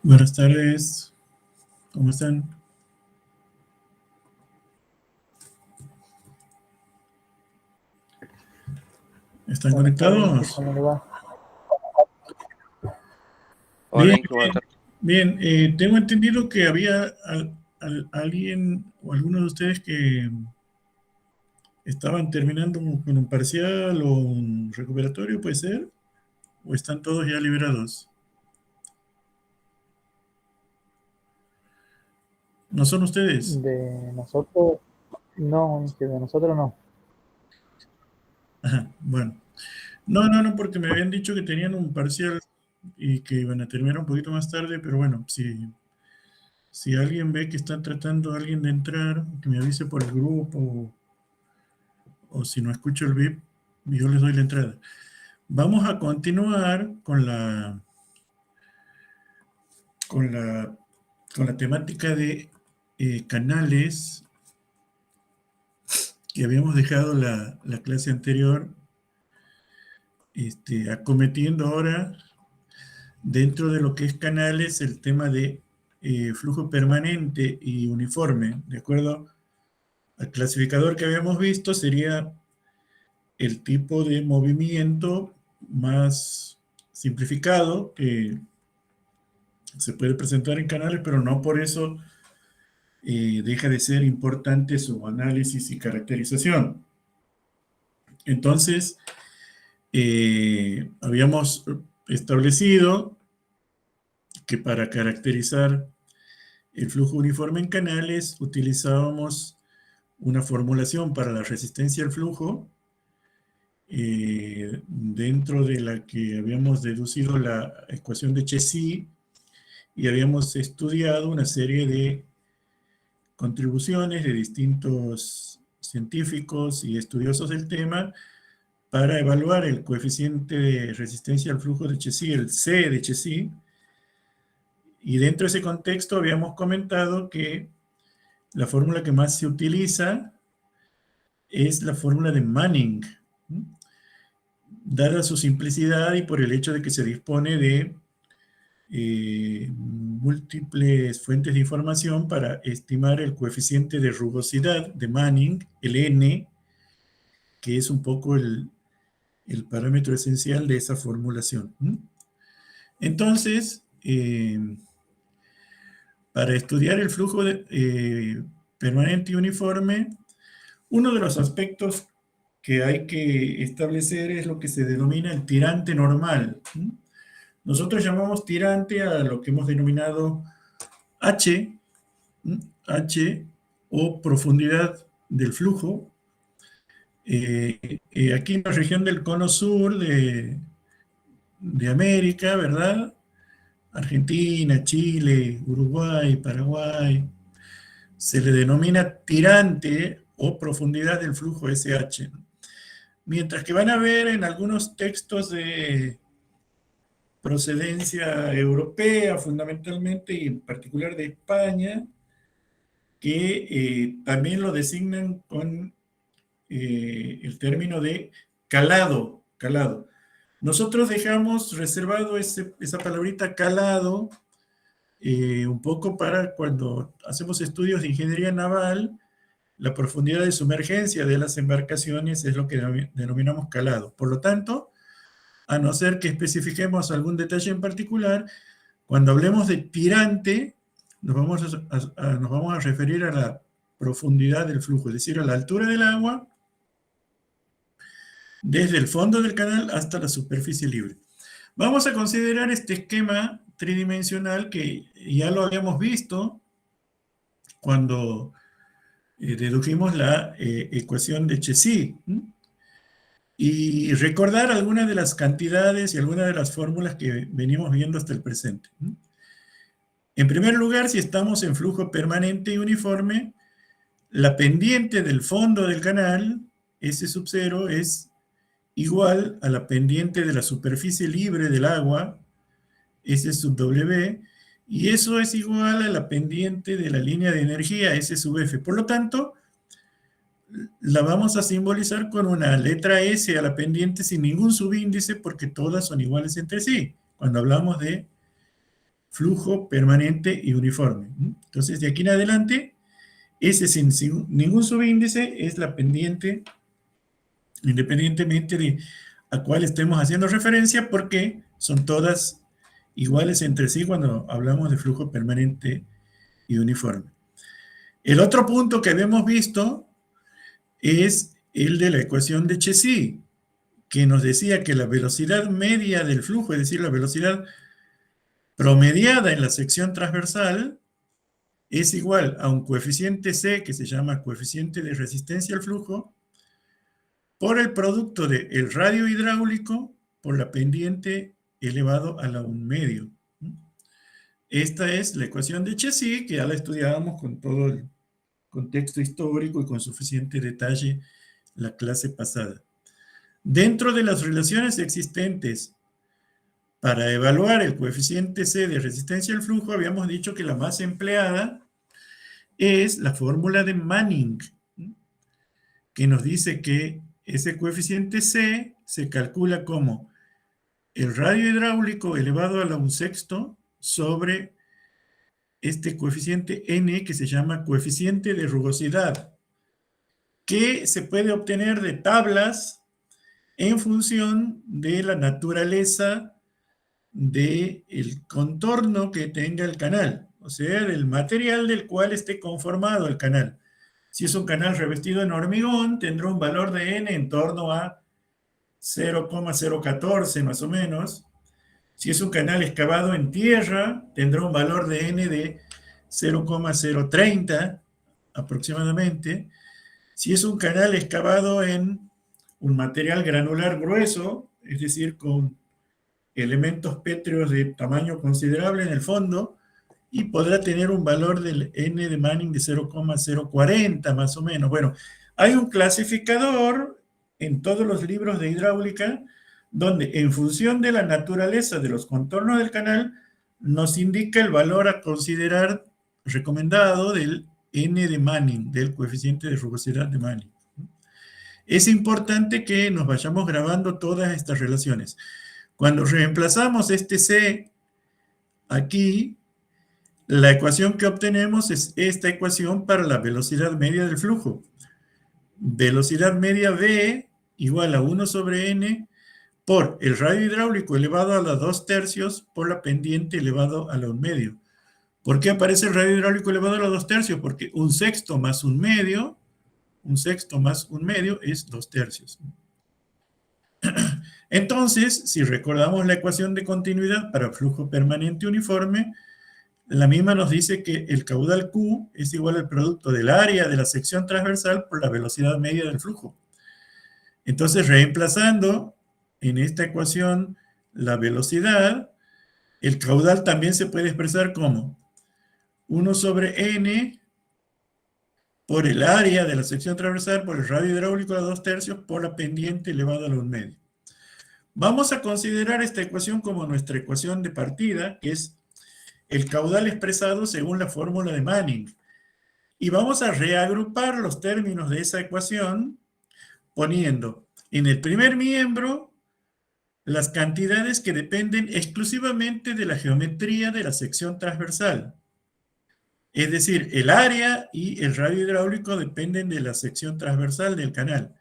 Buenas tardes, ¿cómo están? ¿Están Buenas tardes, conectados? ¿cómo le va? Bien, Hola, Inge, buenas tardes. bien. Tengo entendido que había alguien o algunos de ustedes que estaban terminando con un parcial o un recuperatorio, ¿puede ser? ¿O están todos ya liberados? ¿No son ustedes? De nosotros, no, que de nosotros no. Ajá, bueno. No, porque me habían dicho que tenían un parcial y que iban a terminar un poquito más tarde, pero bueno, si alguien ve que está tratando a alguien de entrar, que me avise por el grupo o si no escucho el VIP, yo les doy la entrada. Vamos a continuar con la, con la temática de canales que habíamos dejado la clase anterior, acometiendo ahora dentro de lo que es canales el tema de flujo permanente y uniforme. De acuerdo al clasificador que habíamos visto, sería el tipo de movimiento más simplificado que se puede presentar en canales, pero no por eso deja de ser importante su análisis y caracterización. Entonces, habíamos establecido que para caracterizar el flujo uniforme en canales utilizábamos una formulación para la resistencia al flujo, dentro de la que habíamos deducido la ecuación de Chezy y habíamos estudiado una serie de contribuciones de distintos científicos y estudiosos del tema para evaluar el coeficiente de resistencia al flujo de Chezy, el C de Chezy, y dentro de ese contexto habíamos comentado que la fórmula que más se utiliza es la fórmula de Manning, dada su simplicidad y por el hecho de que se dispone de múltiples fuentes de información para estimar el coeficiente de rugosidad de Manning, el N, que es un poco el parámetro esencial de esa formulación. Entonces, para estudiar el flujo permanente y uniforme, uno de los aspectos que hay que establecer es lo que se denomina el tirante normal. Nosotros llamamos tirante a lo que hemos denominado H, H o profundidad del flujo. Aquí en la región del cono sur de América, ¿verdad? Argentina, Chile, Uruguay, Paraguay, se le denomina tirante o profundidad del flujo SH. Mientras que van a ver en algunos textos de procedencia europea, fundamentalmente, y en particular de España, que también lo designan con el término de calado, calado. Nosotros dejamos reservado esa palabrita calado un poco para cuando hacemos estudios de ingeniería naval, la profundidad de sumergencia de las embarcaciones es lo que denominamos calado. Por lo tanto, a no ser que especifiquemos algún detalle en particular, cuando hablemos de tirante, nos vamos a referir a la profundidad del flujo, es decir, a la altura del agua desde el fondo del canal hasta la superficie libre. Vamos a considerar este esquema tridimensional que ya lo habíamos visto cuando dedujimos la ecuación de Chezy. Y recordar algunas de las cantidades y algunas de las fórmulas que venimos viendo hasta el presente. En primer lugar, si estamos en flujo permanente y uniforme, la pendiente del fondo del canal, S sub 0, es igual a la pendiente de la superficie libre del agua, S sub W, y eso es igual a la pendiente de la línea de energía, S sub F. Por lo tanto, la vamos a simbolizar con una letra S a la pendiente sin ningún subíndice porque todas son iguales entre sí, cuando hablamos de flujo permanente y uniforme. Entonces, de aquí en adelante, ese sin ningún subíndice es la pendiente, independientemente de a cuál estemos haciendo referencia, porque son todas iguales entre sí cuando hablamos de flujo permanente y uniforme. El otro punto que habíamos visto es el de la ecuación de Chezy, que nos decía que la velocidad media del flujo, es decir, la velocidad promediada en la sección transversal, es igual a un coeficiente C, que se llama coeficiente de resistencia al flujo, por el producto del radio hidráulico por la pendiente elevado a la 1/2. Esta es la ecuación de Chezy, que ya la estudiábamos con todo el contexto histórico y con suficiente detalle la clase pasada. Dentro de las relaciones existentes para evaluar el coeficiente C de resistencia al flujo, habíamos dicho que la más empleada es la fórmula de Manning, que nos dice que ese coeficiente C se calcula como el radio hidráulico elevado a la 1/6 sobre este coeficiente N, que se llama coeficiente de rugosidad, que se puede obtener de tablas en función de la naturaleza del contorno que tenga el canal, o sea, del material del cual esté conformado el canal. Si es un canal revestido en hormigón, tendrá un valor de N en torno a 0,014 más o menos. Si es un canal excavado en tierra, tendrá un valor de N de 0,030 aproximadamente. Si es un canal excavado en un material granular grueso, es decir, con elementos pétreos de tamaño considerable en el fondo, y podrá tener un valor del N de Manning de 0,040 más o menos. Bueno, hay un clasificador en todos los libros de hidráulica donde en función de la naturaleza de los contornos del canal nos indica el valor a considerar recomendado del N de Manning, del coeficiente de rugosidad de Manning. Es importante que nos vayamos grabando todas estas relaciones. Cuando reemplazamos este C aquí, la ecuación que obtenemos es esta ecuación para la velocidad media del flujo. Velocidad media V igual a 1 sobre N por el radio hidráulico elevado a la 2/3 por la pendiente elevado a la 1/2. ¿Por qué aparece el radio hidráulico elevado a la 2/3? Porque 1/6 más 1/2, 1/6 más 1/2 es 2/3. Entonces, si recordamos la ecuación de continuidad para flujo permanente uniforme, la misma nos dice que el caudal Q es igual al producto del área de la sección transversal por la velocidad media del flujo. Entonces, reemplazando en esta ecuación la velocidad, el caudal también se puede expresar como 1 sobre N por el área de la sección transversal por el radio hidráulico a 2/3 por la pendiente elevado a la 1/2. Vamos a considerar esta ecuación como nuestra ecuación de partida, que es el caudal expresado según la fórmula de Manning. Y vamos a reagrupar los términos de esa ecuación poniendo en el primer miembro las cantidades que dependen exclusivamente de la geometría de la sección transversal. Es decir, el área y el radio hidráulico dependen de la sección transversal del canal.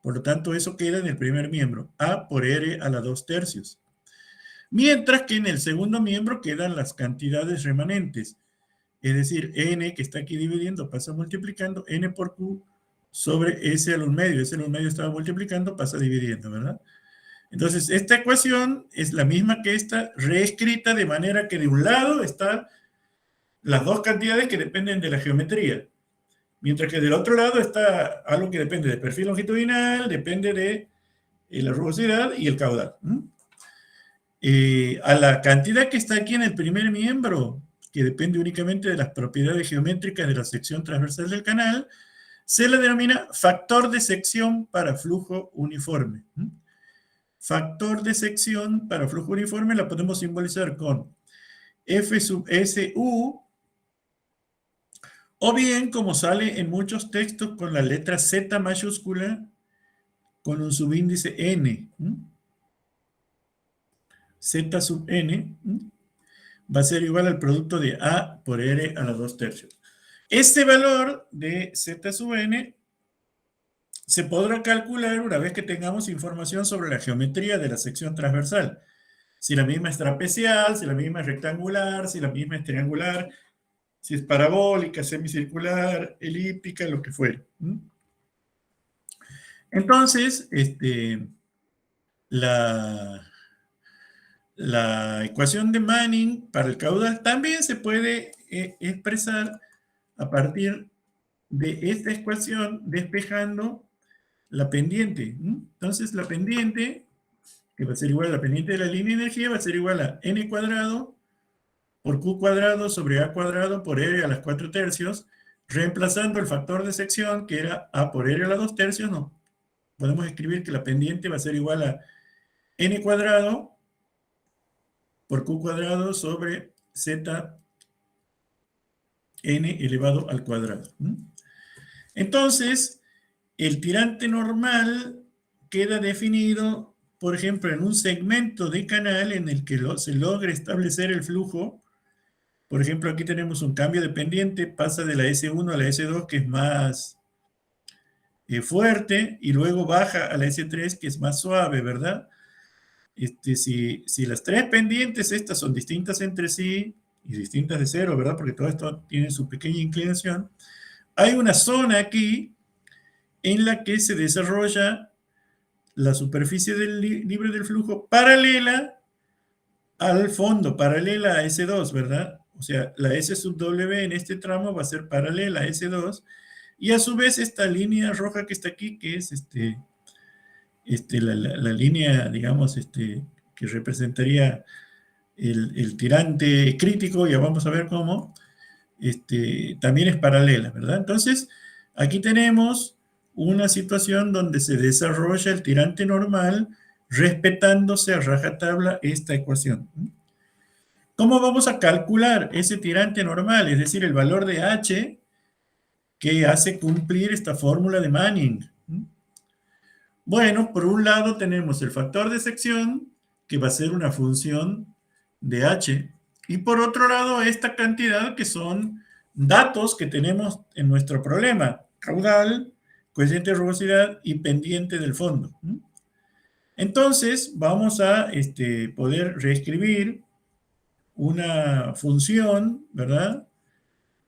Por lo tanto, eso queda en el primer miembro, A por R a la 2/3. Mientras que en el segundo miembro quedan las cantidades remanentes. Es decir, N, que está aquí dividiendo, pasa multiplicando, N por Q sobre S al 1/2. S al 1/2 estaba multiplicando, pasa dividiendo, ¿verdad? Entonces, esta ecuación es la misma que esta, reescrita de manera que de un lado están las dos cantidades que dependen de la geometría, mientras que del otro lado está algo que depende del perfil longitudinal, depende de la rugosidad y el caudal. A la cantidad que está aquí en el primer miembro, que depende únicamente de las propiedades geométricas de la sección transversal del canal, se le denomina factor de sección para flujo uniforme. Factor de sección para flujo uniforme la podemos simbolizar con F sub SU, o bien, como sale en muchos textos, con la letra Z mayúscula con un subíndice N. Z sub N. va a ser igual al producto de A por R a la 2 tercios. Este valor de Z sub n se podrá calcular una vez que tengamos información sobre la geometría de la sección transversal. Si la misma es trapecial, si la misma es rectangular, si la misma es triangular, si es parabólica, semicircular, elíptica, lo que fuere. Entonces, la ecuación de Manning para el caudal también se puede expresar a partir de esta ecuación despejando la pendiente. Entonces, la pendiente, que va a ser igual a la pendiente de la línea de energía, va a ser igual a n cuadrado por q cuadrado sobre a cuadrado por r a las 4 tercios, reemplazando el factor de sección, que era a por r a la 2 tercios, no. Podemos escribir que la pendiente va a ser igual a n cuadrado por q cuadrado sobre z n elevado al cuadrado. Entonces, el tirante normal queda definido, por ejemplo, en un segmento de canal en el que se logra establecer el flujo. Por ejemplo, aquí tenemos un cambio de pendiente, pasa de la S1 a la S2, que es más fuerte, y luego baja a la S3, que es más suave, ¿verdad? Si las tres pendientes estas son distintas entre sí, y distintas de cero, ¿verdad? Porque todo esto tiene su pequeña inclinación, hay una zona aquí en la que se desarrolla la superficie libre del flujo paralela al fondo, paralela a S2, ¿verdad? O sea, la S sub W en este tramo va a ser paralela a S2, y a su vez esta línea roja que está aquí, que es la línea, digamos, que representaría el tirante crítico, ya vamos a ver cómo, también es paralela, ¿verdad? Entonces, aquí tenemos una situación donde se desarrolla el tirante normal respetándose a rajatabla esta ecuación. ¿Cómo vamos a calcular ese tirante normal? Es decir, el valor de H que hace cumplir esta fórmula de Manning. Bueno, por un lado tenemos el factor de sección, que va a ser una función de H, y por otro lado esta cantidad que son datos que tenemos en nuestro problema: caudal, coeficiente de rugosidad y pendiente del fondo. Entonces vamos a poder reescribir una función, ¿verdad?,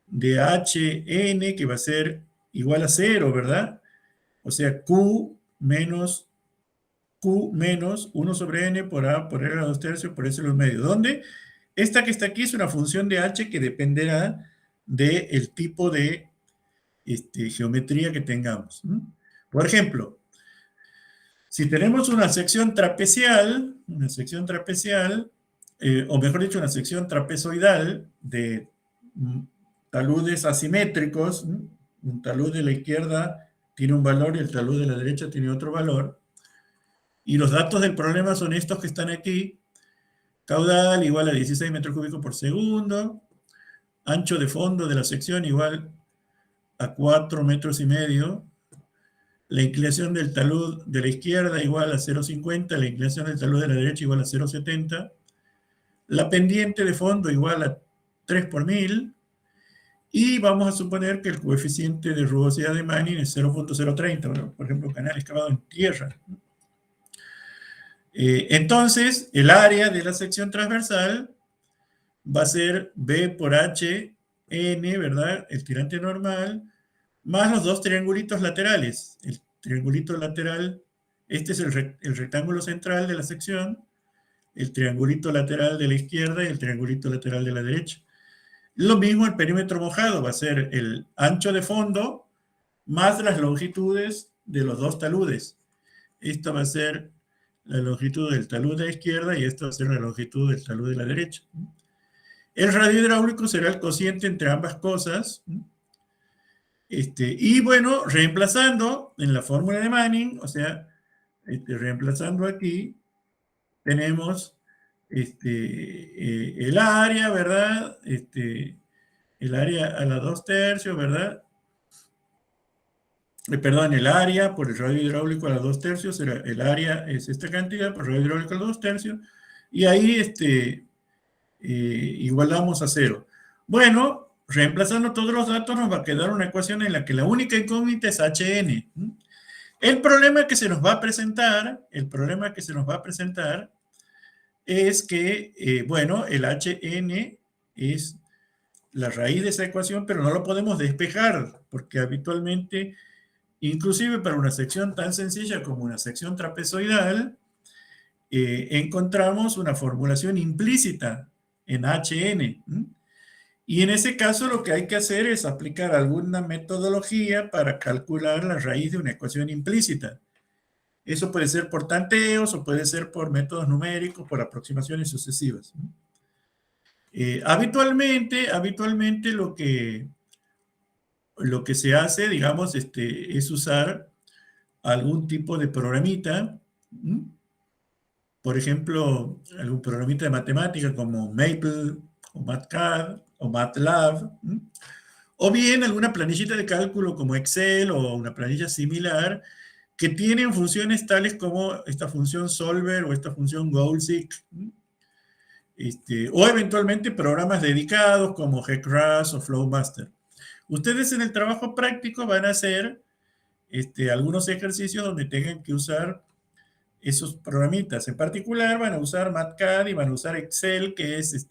de Hn, que va a ser igual a 0, ¿verdad? O sea, Q menos 1 sobre n por a por r a la 2 tercios por s a los medios. ¿Dónde? Esta que está aquí es una función de h que dependerá del tipo de geometría que tengamos. Por ejemplo, si tenemos una sección trapecial, o mejor dicho, una sección trapezoidal de taludes asimétricos, un talud de la izquierda tiene un valor y el talud de la derecha tiene otro valor, y los datos del problema son estos que están aquí: caudal igual a 16 metros cúbicos por segundo, ancho de fondo de la sección igual a 4 metros y medio, la inclinación del talud de la izquierda igual a 0,50, la inclinación del talud de la derecha igual a 0,70, la pendiente de fondo igual a 3 por 1000, y vamos a suponer que el coeficiente de rugosidad de Manning es 0,030, por ejemplo, canal excavado en tierra. Entonces, el área de la sección transversal va a ser B por H, N, ¿verdad?, el tirante normal, más los dos triangulitos laterales. El triangulito lateral, este es el rectángulo central de la sección, el triangulito lateral de la izquierda y el triangulito lateral de la derecha. Lo mismo el perímetro mojado, va a ser el ancho de fondo más las longitudes de los dos taludes. Esta va a ser la longitud del talud de la izquierda y esta va a ser la longitud del talud de la derecha. El radio hidráulico será el cociente entre ambas cosas. Y bueno, reemplazando en la fórmula de Manning, o sea, reemplazando aquí, tenemos el área, ¿verdad? El área a la 2 tercios, ¿verdad? Perdón, el área por el radio hidráulico a la 2 tercios, el área es esta cantidad por el radio hidráulico a la 2 tercios, y ahí igualamos a 0. Bueno, reemplazando todos los datos nos va a quedar una ecuación en la que la única incógnita es hn. El problema que se nos va a presentar, es que, bueno, el hn es la raíz de esa ecuación, pero no lo podemos despejar, porque habitualmente, inclusive para una sección tan sencilla como una sección trapezoidal, encontramos una formulación implícita en hn. Y en ese caso lo que hay que hacer es aplicar alguna metodología para calcular la raíz de una ecuación implícita. Eso puede ser por tanteos o puede ser por métodos numéricos, por aproximaciones sucesivas. Habitualmente lo que se hace, digamos, es usar algún tipo de programita, por ejemplo, algún programita de matemática como Maple o MATCAD o MATLAB, o bien alguna planillita de cálculo como Excel o una planilla similar que tienen funciones tales como esta función solver o esta función goalseek, o eventualmente programas dedicados como GCRAS o Flowmaster. Ustedes en el trabajo práctico van a hacer algunos ejercicios donde tengan que usar esos programitas. En particular van a usar MATCAD y van a usar Excel, que es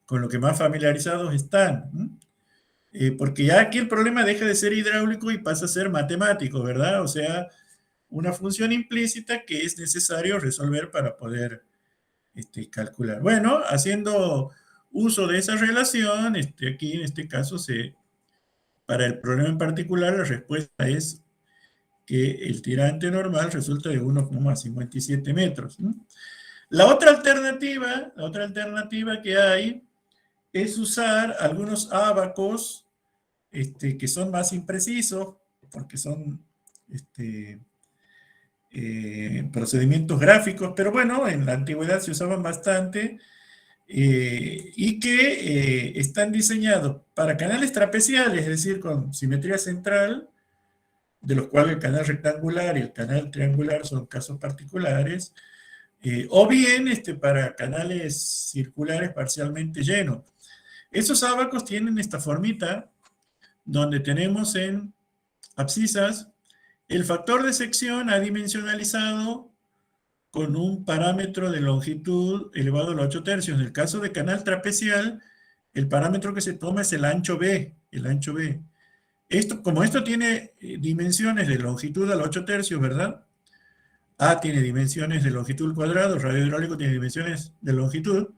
con lo que más familiarizados están. Porque ya aquí el problema deja de ser hidráulico y pasa a ser matemático, ¿verdad? O sea, una función implícita que es necesario resolver para poder calcular. Bueno, haciendo uso de esa relación, aquí en este caso, para el problema en particular, la respuesta es que el tirante normal resulta de 1,57 metros. La otra alternativa que hay es usar algunos ábacos que son más imprecisos, porque son procedimientos gráficos, pero bueno, en la antigüedad se usaban bastante, y que están diseñados para canales trapeciales, es decir, con simetría central, de los cuales el canal rectangular y el canal triangular son casos particulares, o bien para canales circulares parcialmente llenos. Esos ábacos tienen esta formita, donde tenemos en abscisas el factor de sección adimensionalizado con un parámetro de longitud elevado a los 8 tercios. En el caso de canal trapecial, el parámetro que se toma es el ancho B. Como esto tiene dimensiones de longitud a los 8 tercios, ¿verdad? A tiene dimensiones de longitud al cuadrado, el radio hidráulico tiene dimensiones de longitud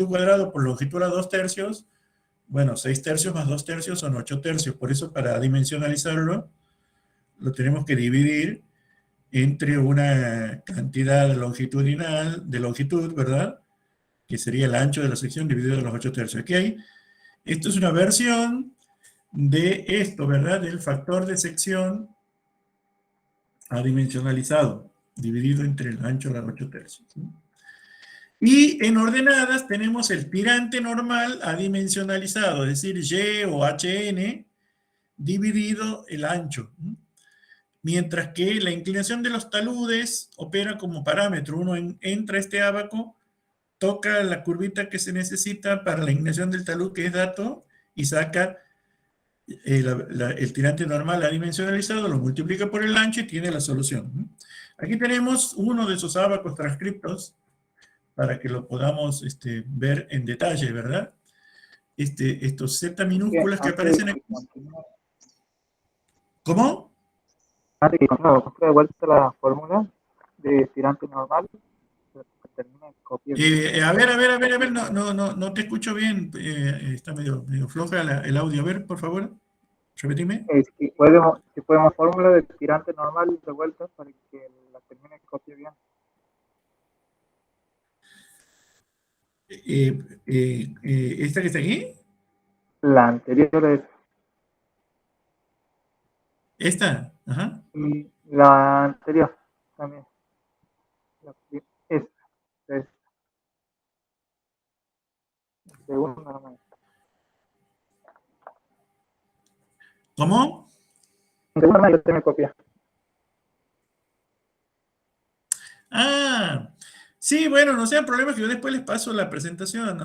cuadrado por longitud a 2 tercios. Bueno, 6 tercios más 2 tercios son 8 tercios. Por eso, para dimensionalizarlo, lo tenemos que dividir entre una cantidad longitudinal, de longitud, ¿verdad? Que sería el ancho de la sección dividido en los 8 tercios. Aquí hay, esto es una versión de esto, ¿verdad? Del factor de sección adimensionalizado, dividido entre el ancho de los 8 tercios. Y en ordenadas tenemos el tirante normal adimensionalizado, es decir, Y o HN dividido el ancho. Mientras que la inclinación de los taludes opera como parámetro. Uno entra a este ábaco, toca la curvita que se necesita para la inclinación del talud, que es dato, y saca el tirante normal adimensionalizado, lo multiplica por el ancho y tiene la solución. Aquí tenemos uno de esos ábacos transcriptos para que lo podamos ver en detalle, ¿verdad? Estos Z minúsculas que aparecen aquí. ¿Cómo? Antes que construya de vuelta la fórmula de tirante normal, termina en copia. A ver, no te escucho bien, está medio floja el audio. A ver, por favor, repetime. Si podemos fórmula de tirante normal de vuelta para que la termine en copia bien. ¿Esta que está aquí? La anterior es. ¿Esta? Ajá. Y la anterior también. Esta es. Segunda nomás. ¿Cómo? Segunda yo tengo copia. Ah, Sí, bueno, no sean problemas que yo después les paso la presentación.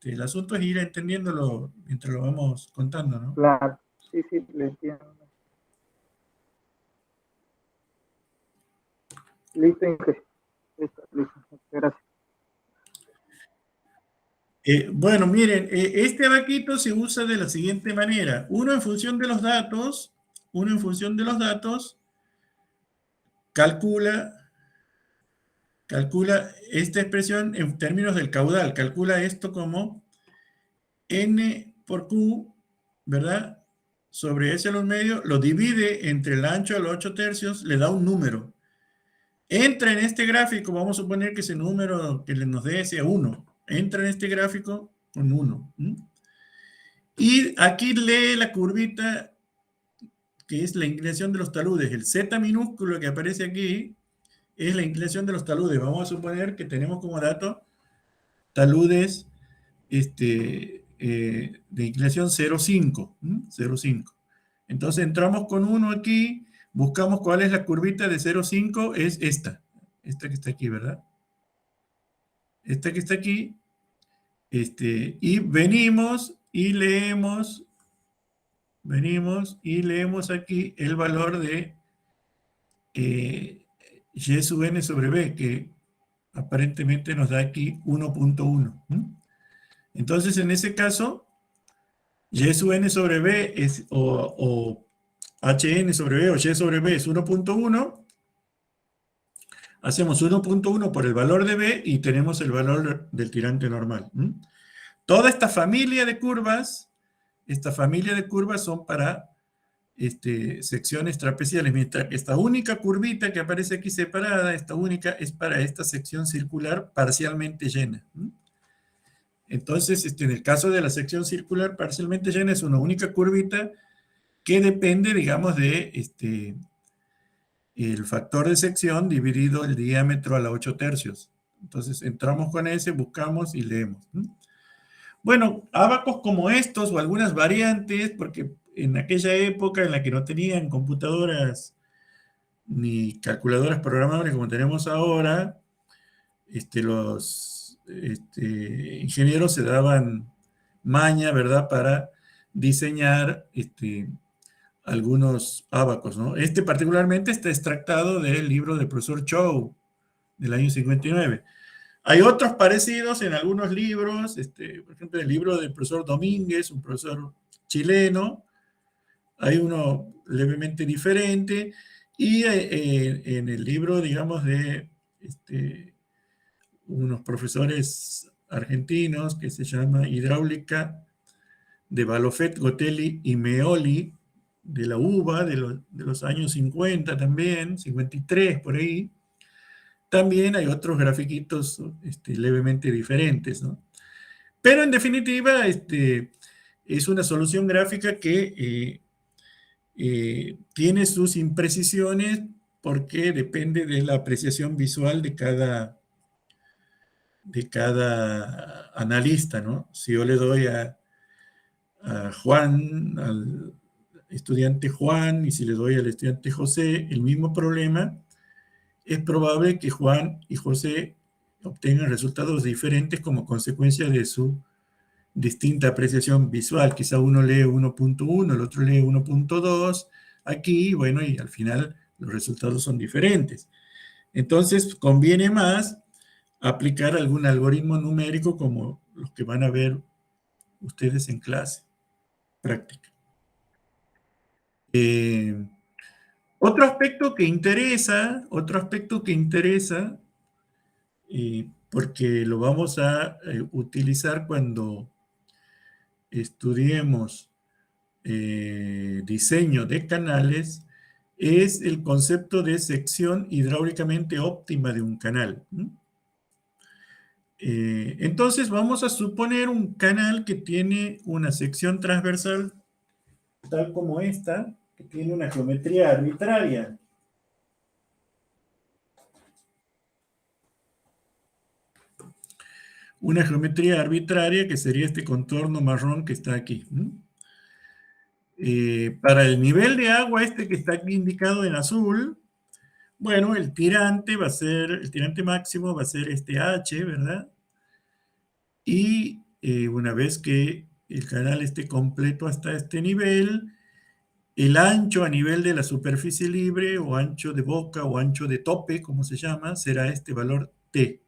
El asunto es ir entendiéndolo mientras lo vamos contando, ¿no? Claro, sí, sí, le entiendo. Listo, Inge. Listo, listo. Gracias. Bueno, miren, este abaquito se usa de la siguiente manera. Uno en función de los datos, calcula esta expresión en términos del caudal. Calcula esto como n por q, ¿verdad? Sobre S a los medios, lo divide entre el ancho a los 8 tercios, le da un número. Entra en este gráfico, vamos a suponer que ese número que nos dé sea 1. Entra en este gráfico con 1. Y aquí lee la curvita que es la inclinación de los taludes. El Z minúsculo que aparece aquí es la inclinación de los taludes. Vamos a suponer que tenemos como dato taludes de inclinación 0,5. 0,5. Entonces entramos con 1 aquí, buscamos cuál es la curvita de 0,5, es esta que está aquí, ¿verdad? Esta que está aquí, y venimos y leemos aquí el valor de y sub n sobre b, que aparentemente nos da aquí 1.1. Entonces, en ese caso, y sub n sobre b es, o hn sobre b o y sobre b es 1.1, hacemos 1.1 por el valor de b y tenemos el valor del tirante normal. Toda esta familia de curvas son para secciones trapeciales, mientras que esta única curvita que aparece aquí separada, esta única, es para esta sección circular parcialmente llena. Entonces, en el caso de la sección circular parcialmente llena, es una única curvita que depende, digamos, de el factor de sección dividido el diámetro a la 8 tercios. Entonces, entramos con ese, buscamos y leemos. Bueno, ábacos como estos o algunas variantes, porque en aquella época en la que no tenían computadoras ni calculadoras programables como tenemos ahora, los ingenieros se daban maña, ¿verdad?, para diseñar algunos ábacos, ¿no? Este particularmente está extractado del libro del profesor Chow, del año 59. Hay otros parecidos en algunos libros, por ejemplo, el libro del profesor Domínguez, un profesor chileno, hay uno levemente diferente, y en el libro, digamos, de unos profesores argentinos que se llama Hidráulica de Balofet, Gotelli y Meoli, de la UBA, de los años 50 también, 53 por ahí, también hay otros grafiquitos levemente diferentes, ¿no? Pero en definitiva, es una solución gráfica que tiene sus imprecisiones porque depende de la apreciación visual de cada analista, ¿no? Si yo le doy a Juan, al estudiante Juan, y si le doy al estudiante José el mismo problema, es probable que Juan y José obtengan resultados diferentes como consecuencia de su distinta apreciación visual. Quizá uno lee 1.1, el otro lee 1.2, aquí, bueno, y al final los resultados son diferentes. Entonces, conviene más aplicar algún algoritmo numérico como los que van a ver ustedes en clase práctica. Otro aspecto que interesa, porque lo vamos a utilizar cuando estudiemos diseño de canales, es el concepto de sección hidráulicamente óptima de un canal. Entonces vamos a suponer un canal que tiene una sección transversal tal como esta, que tiene una geometría arbitraria. Una geometría arbitraria que sería este contorno marrón que está aquí. Para el nivel de agua que está aquí indicado en azul, Bueno, el tirante el tirante máximo va a ser este H, ¿verdad? Y una vez que el canal esté completo hasta este nivel, el ancho a nivel de la superficie libre, o ancho de boca, o ancho de tope, como se llama, será este valor T.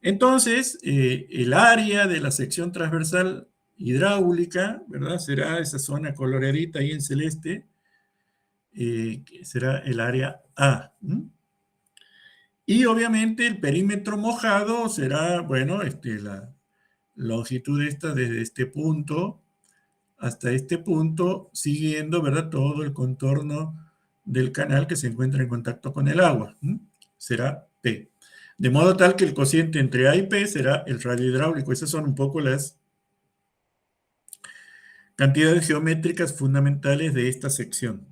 Entonces, el área de la sección transversal hidráulica, ¿verdad? Será esa zona coloradita ahí en celeste, que será el área A. Y obviamente el perímetro mojado será, bueno, la longitud esta desde este punto hasta este punto, siguiendo, ¿verdad?, todo el contorno del canal que se encuentra en contacto con el agua. Será P. De modo tal que el cociente entre A y P será el radio hidráulico. Esas son un poco las cantidades geométricas fundamentales de esta sección.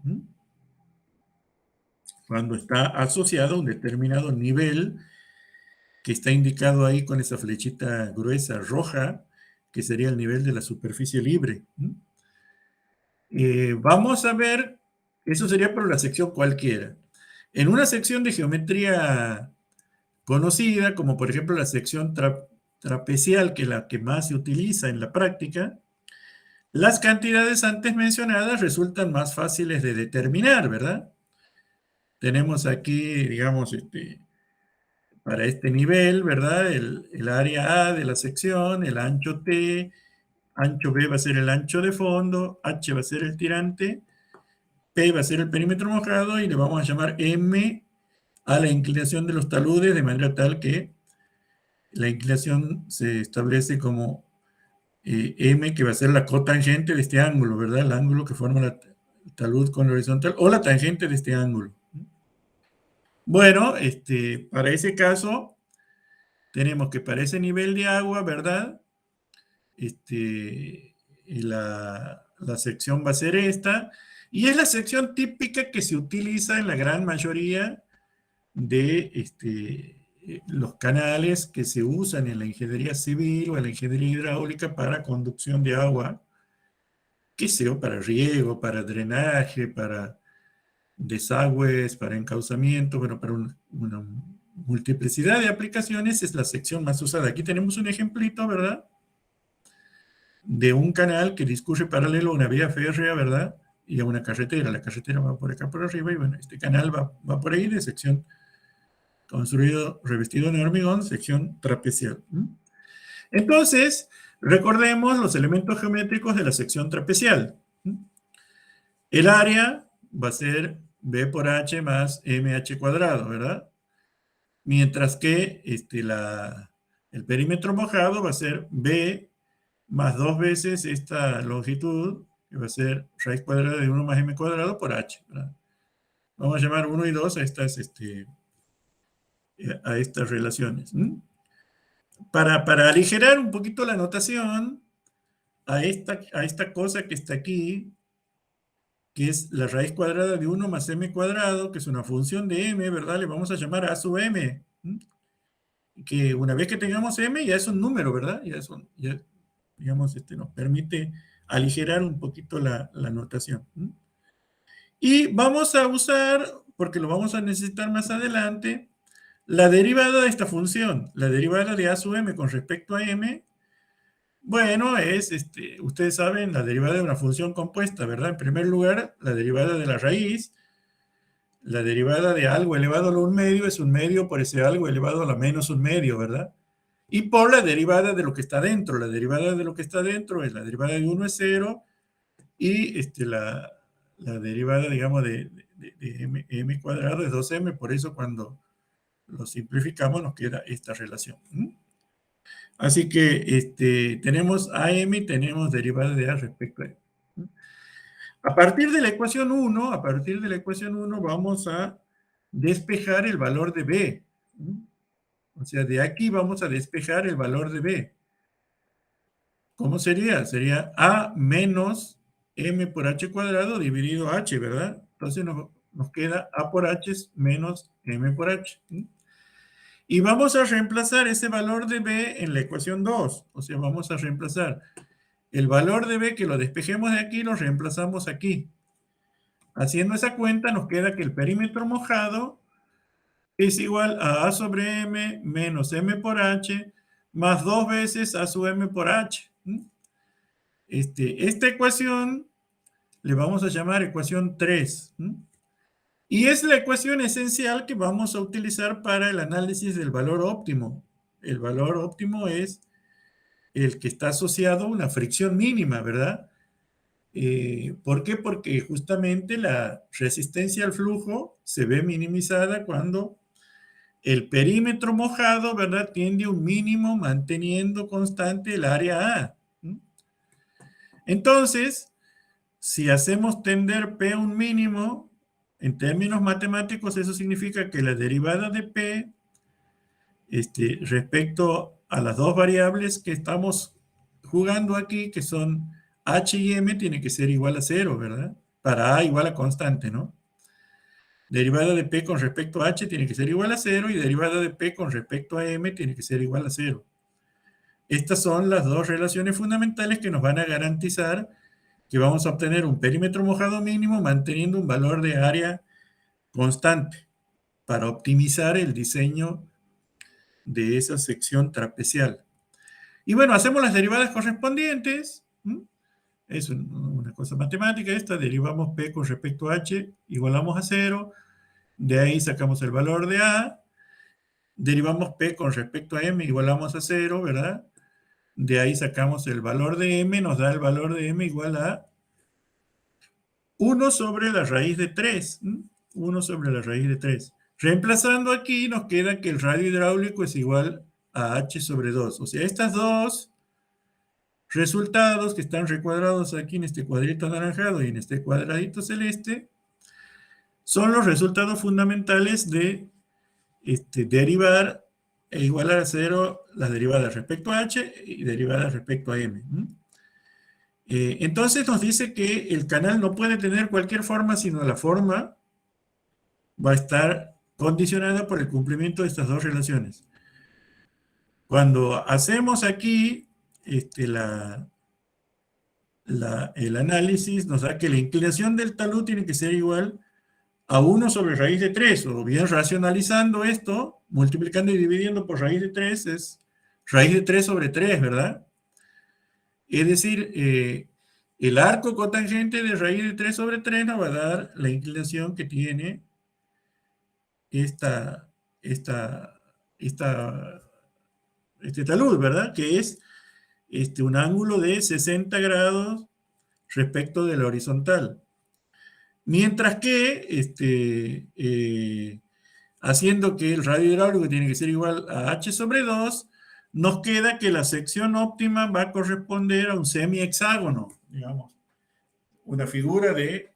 Cuando está asociado a un determinado nivel que está indicado ahí con esa flechita gruesa roja, que sería el nivel de la superficie libre. Vamos a ver, eso sería por la sección cualquiera. En una sección de geometría conocida, como por ejemplo la sección trapecial, que es la que más se utiliza en la práctica, las cantidades antes mencionadas resultan más fáciles de determinar, ¿verdad? Tenemos aquí, digamos, para este nivel, ¿verdad? El área A de la sección, el ancho T, ancho B va a ser el ancho de fondo, H va a ser el tirante, P va a ser el perímetro mojado y le vamos a llamar M a la inclinación de los taludes, de manera tal que la inclinación se establece como M, que va a ser la cotangente de este ángulo, ¿verdad? El ángulo que forma el talud con la horizontal, o la tangente de este ángulo. Bueno, para ese caso, tenemos que para ese nivel de agua, ¿verdad? La sección va a ser esta, y es la sección típica que se utiliza en la gran mayoría de los canales que se usan en la ingeniería civil o en la ingeniería hidráulica para conducción de agua, qué sé yo, para riego, para drenaje, para desagües, para encauzamiento, bueno, para una multiplicidad de aplicaciones es la sección más usada. Aquí tenemos un ejemplito, ¿verdad?, de un canal que discurre paralelo a una vía férrea, ¿verdad?, y a una carretera. La carretera va por acá por arriba y bueno, este canal va por ahí de sección construido, revestido en hormigón, sección trapecial. Entonces, recordemos los elementos geométricos de la sección trapecial. El área va a ser B por H más MH cuadrado, ¿verdad? Mientras que el perímetro mojado va a ser B más 2 veces esta longitud, que va a ser raíz cuadrada de 1 más M cuadrado por H, ¿verdad? Vamos a llamar 1 y 2 a estas relaciones. Para aligerar un poquito la notación, a esta cosa que está aquí, que es la raíz cuadrada de 1 más m cuadrado, que es una función de m, ¿verdad? Le vamos a llamar a sub m. Que una vez que tengamos m ya es un número, ¿verdad? Ya, digamos, nos permite aligerar un poquito la notación. Y vamos a usar, porque lo vamos a necesitar más adelante, la derivada de esta función, la derivada de a sub m con respecto a m. Bueno, ustedes saben, la derivada de una función compuesta, ¿verdad? En primer lugar, la derivada de la raíz, la derivada de algo elevado a un medio es un medio por ese algo elevado a la menos un medio, ¿verdad? Y por la derivada de lo que está dentro. La derivada de lo que está dentro es la derivada de 1 es 0 y la derivada, digamos, de m cuadrado es 2m. Por eso cuando lo simplificamos nos queda esta relación. Así que tenemos AM y tenemos derivada de A respecto a E. A partir de la ecuación 1, vamos a despejar el valor de B. O sea, de aquí vamos a despejar el valor de B. ¿Cómo sería? Sería A menos M por H cuadrado dividido H, ¿verdad? Entonces nos queda A por H menos M por H. Y vamos a reemplazar ese valor de B en la ecuación 2. O sea, vamos a reemplazar el valor de B, que lo despejemos de aquí, lo reemplazamos aquí. Haciendo esa cuenta nos queda que el perímetro mojado es igual a A sobre M menos M por H más 2 veces A sub M por H. Esta ecuación le vamos a llamar ecuación 3. Y es la ecuación esencial que vamos a utilizar para el análisis del valor óptimo. El valor óptimo es el que está asociado a una fricción mínima, ¿verdad? ¿Por qué? Porque justamente la resistencia al flujo se ve minimizada cuando el perímetro mojado, ¿verdad?, tiende a un mínimo manteniendo constante el área A. Entonces, si hacemos tender P a un mínimo, en términos matemáticos eso significa que la derivada de P respecto a las dos variables que estamos jugando aquí, que son H y M, tiene que ser igual a 0, ¿verdad? Para A igual a constante, ¿no? Derivada de P con respecto a H tiene que ser igual a 0 y derivada de P con respecto a M tiene que ser igual a 0. Estas son las dos relaciones fundamentales que nos van a garantizar que vamos a obtener un perímetro mojado mínimo manteniendo un valor de área constante para optimizar el diseño de esa sección trapezial. Y bueno, hacemos las derivadas correspondientes. Es una cosa matemática esta. Derivamos P con respecto a H, igualamos a 0. De ahí sacamos el valor de A. Derivamos P con respecto a M, igualamos a 0, ¿verdad? De ahí sacamos el valor de M, nos da el valor de M igual a 1 sobre la raíz de 3. 1 sobre la raíz de 3. Reemplazando aquí nos queda que el radio hidráulico es igual a H sobre 2. O sea, estas dos resultados que están recuadrados aquí en este cuadrito anaranjado y en este cuadradito celeste son los resultados fundamentales de derivar e igualar a 0 las derivadas respecto a H y derivadas respecto a M. Entonces nos dice que el canal no puede tener cualquier forma, sino la forma va a estar condicionada por el cumplimiento de estas dos relaciones. Cuando hacemos aquí el análisis, nos da que la inclinación del talud tiene que ser igual a 1 sobre raíz de 3, o bien racionalizando esto, multiplicando y dividiendo por raíz de 3, es raíz de 3 sobre 3, ¿verdad? Es decir, el arco cotangente de raíz de 3 sobre 3 nos va a dar la inclinación que tiene este talud, ¿verdad? Que es un ángulo de 60 grados respecto de la horizontal. Mientras que, haciendo que el radio hidráulico tiene que ser igual a H sobre 2, nos queda que la sección óptima va a corresponder a un semihexágono, digamos, una figura de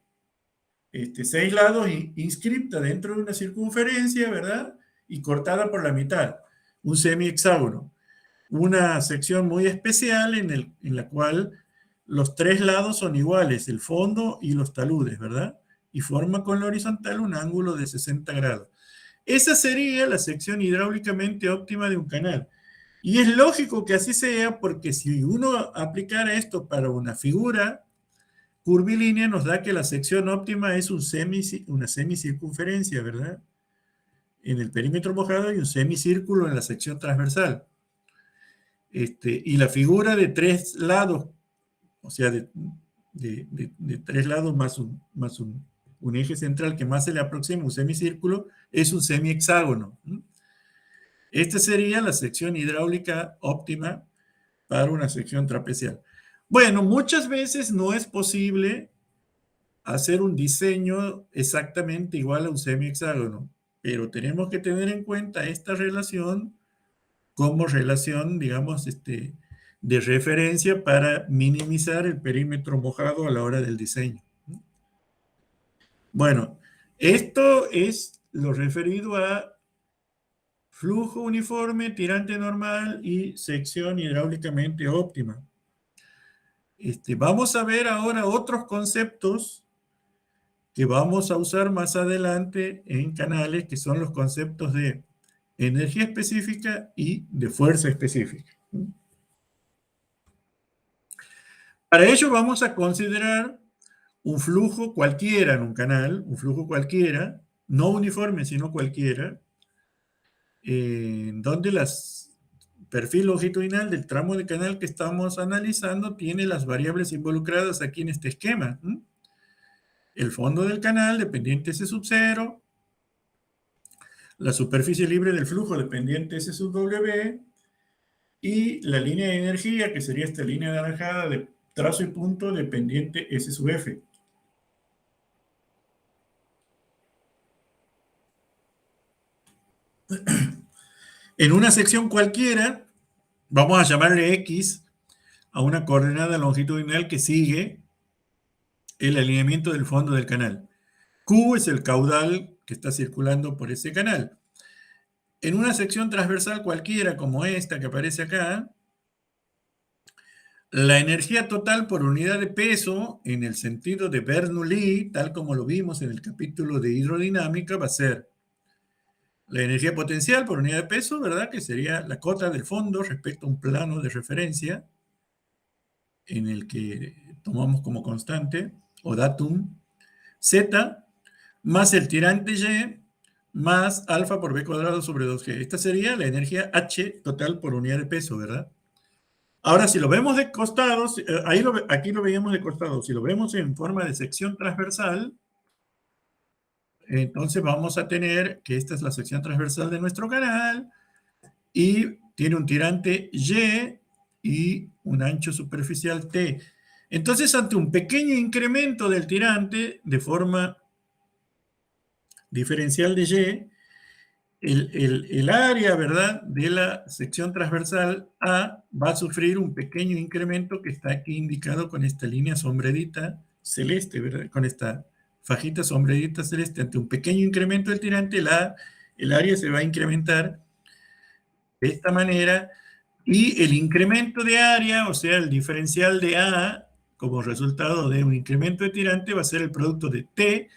6 lados inscripta dentro de una circunferencia, ¿verdad? Y cortada por la mitad, un semihexágono. Una sección muy especial en la cual los 3 lados son iguales, el fondo y los taludes, ¿verdad? Y forma con la horizontal un ángulo de 60 grados. Esa sería la sección hidráulicamente óptima de un canal. Y es lógico que así sea, porque si uno aplicara esto para una figura curvilínea, nos da que la sección óptima es una semicircunferencia, ¿verdad? En el perímetro mojado hay un semicírculo en la sección transversal. Y la figura de 3 lados, o sea, de 3 lados más un eje central que más se le aproxima, un semicírculo, es un semihexágono. Esta sería la sección hidráulica óptima para una sección trapezial. Bueno, muchas veces no es posible hacer un diseño exactamente igual a un semihexágono, pero tenemos que tener en cuenta esta relación como relación, digamos, de referencia para minimizar el perímetro mojado a la hora del diseño. Bueno, esto es lo referido a flujo uniforme, tirante normal y sección hidráulicamente óptima. Vamos a ver ahora otros conceptos que vamos a usar más adelante en canales, que son los conceptos de energía específica y de fuerza específica. Para ello vamos a considerar un flujo cualquiera en un canal, un flujo cualquiera, no uniforme, sino cualquiera, donde el perfil longitudinal del tramo de canal que estamos analizando tiene las variables involucradas aquí en este esquema. El fondo del canal dependiente S sub 0, la superficie libre del flujo dependiente S sub W, y la línea de energía, que sería esta línea anaranjada de trazo y punto dependiente S sub F. En una sección cualquiera, vamos a llamarle X a una coordenada longitudinal que sigue el alineamiento del fondo del canal. Q es el caudal que está circulando por ese canal. En una sección transversal cualquiera, como esta que aparece acá, la energía total por unidad de peso, en el sentido de Bernoulli, tal como lo vimos en el capítulo de hidrodinámica, va a ser la energía potencial por unidad de peso, ¿verdad? Que sería la cota del fondo respecto a un plano de referencia en el que tomamos como constante, o datum, Z, más el tirante Y, más alfa por B cuadrado sobre 2G. Esta sería la energía H total por unidad de peso, ¿verdad? Ahora, si lo vemos de costado, aquí lo veíamos de costado, si lo vemos en forma de sección transversal, entonces vamos a tener que esta es la sección transversal de nuestro canal y tiene un tirante Y y un ancho superficial T. Entonces, ante un pequeño incremento del tirante de forma diferencial de Y, el área, ¿verdad?, de la sección transversal A va a sufrir un pequeño incremento que está aquí indicado con esta línea sombredita celeste, ¿verdad?, con esta fajita sombredita celeste. Ante un pequeño incremento del tirante, el área se va a incrementar de esta manera, y el incremento de área, o sea, el diferencial de A, como resultado de un incremento de tirante, va a ser el producto de T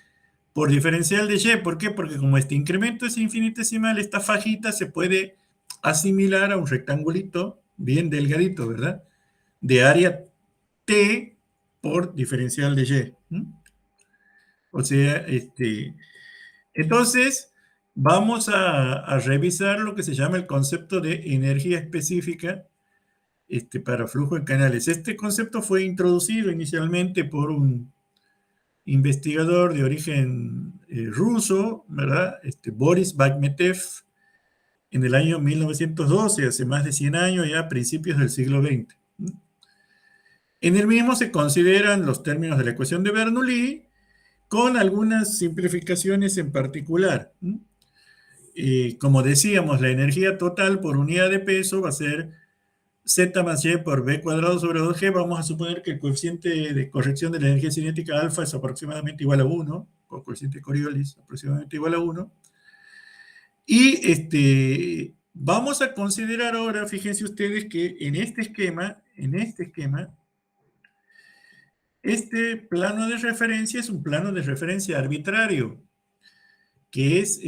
por diferencial de Y. ¿Por qué? Porque como este incremento es infinitesimal, esta fajita se puede asimilar a un rectangulito bien delgadito, ¿verdad? De área T por diferencial de Y. O sea, entonces vamos a revisar lo que se llama el concepto de energía específica para flujo en canales. Este concepto fue introducido inicialmente por un investigador de origen ruso, ¿verdad? Boris Bakhmetev, en el año 1912, hace más de 100 años, ya a principios del siglo XX. En el mismo se consideran los términos de la ecuación de Bernoulli, con algunas simplificaciones en particular. Como decíamos, la energía total por unidad de peso va a ser Z más Y por B cuadrado sobre 2G. Vamos a suponer que el coeficiente de corrección de la energía cinética alfa es aproximadamente igual a 1, o coeficiente de Coriolis aproximadamente igual a 1. Y vamos a considerar ahora, fíjense ustedes que en este esquema, este plano de referencia es un plano de referencia arbitrario, que es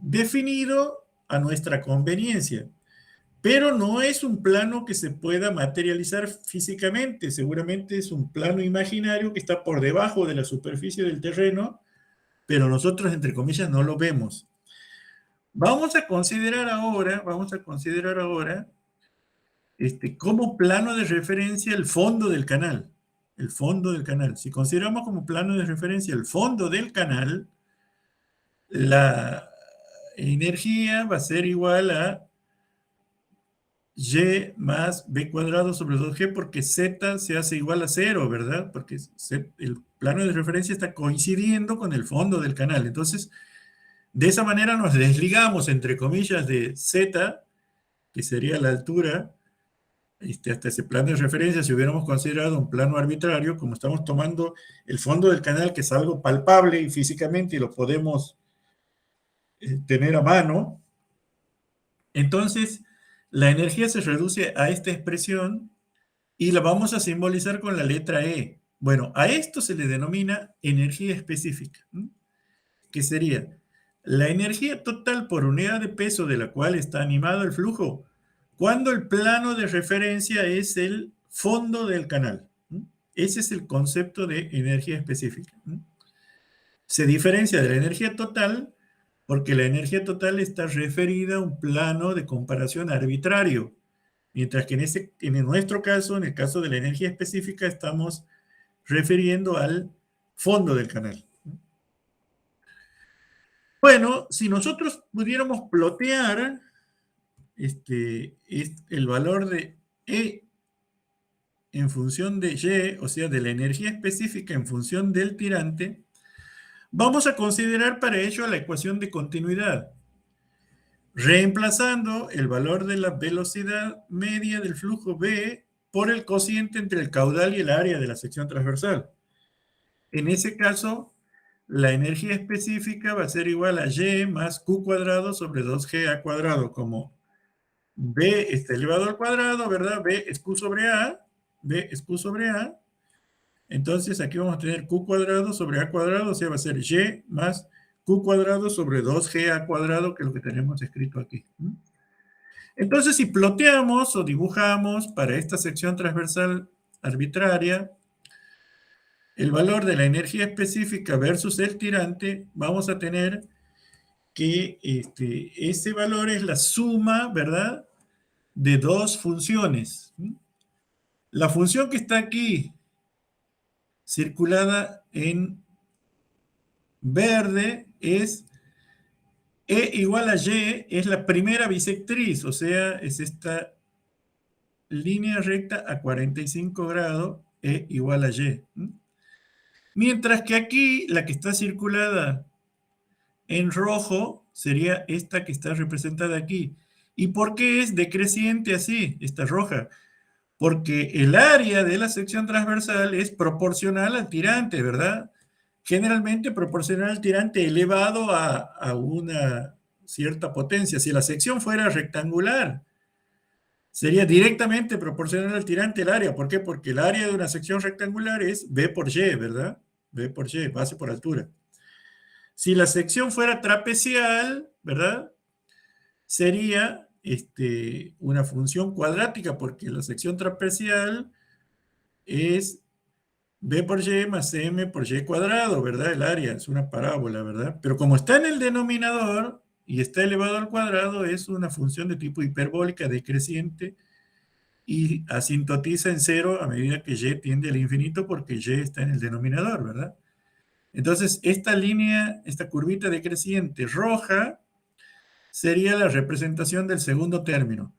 definido a nuestra conveniencia. Pero no es un plano que se pueda materializar físicamente, seguramente es un plano imaginario que está por debajo de la superficie del terreno, pero nosotros, entre comillas, no lo vemos. Vamos a considerar ahora, como plano de referencia el fondo del canal. El fondo del canal. Si consideramos como plano de referencia el fondo del canal, la energía va a ser igual a Y más B cuadrado sobre 2G, porque Z se hace igual a 0, ¿verdad? Porque el plano de referencia está coincidiendo con el fondo del canal. Entonces, de esa manera nos desligamos, entre comillas, de Z, que sería la altura, hasta ese plano de referencia. Si hubiéramos considerado un plano arbitrario, como estamos tomando el fondo del canal, que es algo palpable y físicamente, y lo podemos tener a mano, entonces la energía se reduce a esta expresión y la vamos a simbolizar con la letra E. Bueno, a esto se le denomina energía específica, que sería la energía total por unidad de peso de la cual está animado el flujo, cuando el plano de referencia es el fondo del canal. Ese es el concepto de energía específica. Se diferencia de la energía total porque la energía total está referida a un plano de comparación arbitrario, mientras que en nuestro caso, en el caso de la energía específica, estamos refiriendo al fondo del canal. Bueno, si nosotros pudiéramos plotear el valor de E en función de Y, o sea, de la energía específica en función del tirante, vamos a considerar para ello la ecuación de continuidad, reemplazando el valor de la velocidad media del flujo B por el cociente entre el caudal y el área de la sección transversal. En ese caso, la energía específica va a ser igual a Y más Q cuadrado sobre 2GA cuadrado, como B elevado al cuadrado, ¿verdad? B es Q sobre A, B es Q sobre A. Entonces aquí vamos a tener Q cuadrado sobre A cuadrado, o sea, va a ser Y más Q cuadrado sobre 2GA cuadrado, que es lo que tenemos escrito aquí. Entonces, si ploteamos o dibujamos para esta sección transversal arbitraria, el valor de la energía específica versus el tirante, vamos a tener que ese valor es la suma, ¿verdad?, de dos funciones. La función que está aquí, circulada en verde, es E igual a Y, es la primera bisectriz, o sea, es esta línea recta a 45 grados, E igual a Y. Mientras que aquí, la que está circulada en rojo sería esta que está representada aquí. ¿Y por qué es decreciente así, esta roja? Porque el área de la sección transversal es proporcional al tirante, ¿verdad? Generalmente proporcional al tirante elevado a una cierta potencia. Si la sección fuera rectangular, sería directamente proporcional al tirante el área. ¿Por qué? Porque el área de una sección rectangular es B por Y, ¿verdad? B por Y, base por altura. Si la sección fuera trapecial, ¿verdad?, sería una función cuadrática, porque la sección trapecial es B por Y más M por Y cuadrado, ¿verdad? El área es una parábola, ¿verdad? Pero como está en el denominador y está elevado al cuadrado, es una función de tipo hiperbólica decreciente y asintotiza en cero a medida que Y tiende al infinito, porque Y está en el denominador, ¿verdad? Entonces, esta línea, esta curvita decreciente roja, sería la representación del segundo término.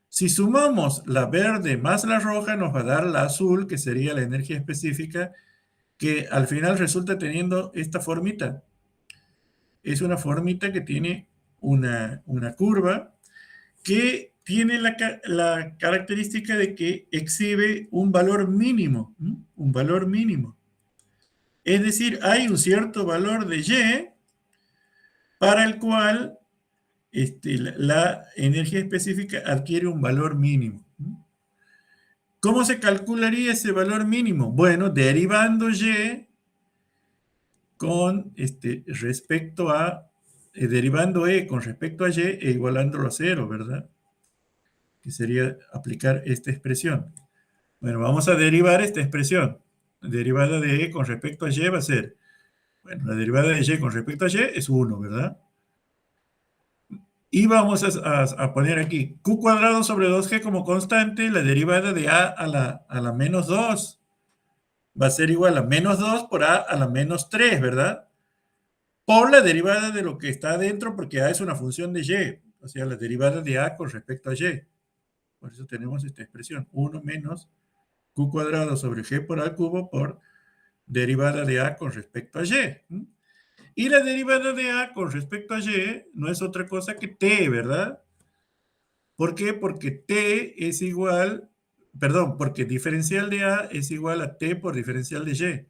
Si sumamos la verde más la roja, nos va a dar la azul, que sería la energía específica, que al final resulta teniendo esta formita. Es una formita que tiene una curva que tiene la característica de que exhibe un valor mínimo, un valor mínimo. Es decir, hay un cierto valor de Y para el cual la energía específica adquiere un valor mínimo. ¿Cómo se calcularía ese valor mínimo? Bueno, derivando Y con respecto a, derivando E con respecto a Y e igualándolo a cero, ¿verdad? Que sería aplicar esta expresión. Bueno, vamos a derivar esta expresión. La derivada de E con respecto a Y va a ser, bueno, la derivada de Y con respecto a Y es 1, ¿verdad? Y vamos a poner aquí Q cuadrado sobre 2G como constante, la derivada de A a la menos 2 va a ser igual a menos 2 por A a la menos 3, ¿verdad? Por la derivada de lo que está adentro, porque A es una función de Y, o sea, la derivada de A con respecto a Y. Por eso tenemos esta expresión, 1 menos Q cuadrado sobre G por A al cubo por derivada de A con respecto a Y. Y la derivada de A con respecto a Y no es otra cosa que T, ¿verdad? ¿Por qué? Porque T es igual, perdón, porque diferencial de A es igual a T por diferencial de Y.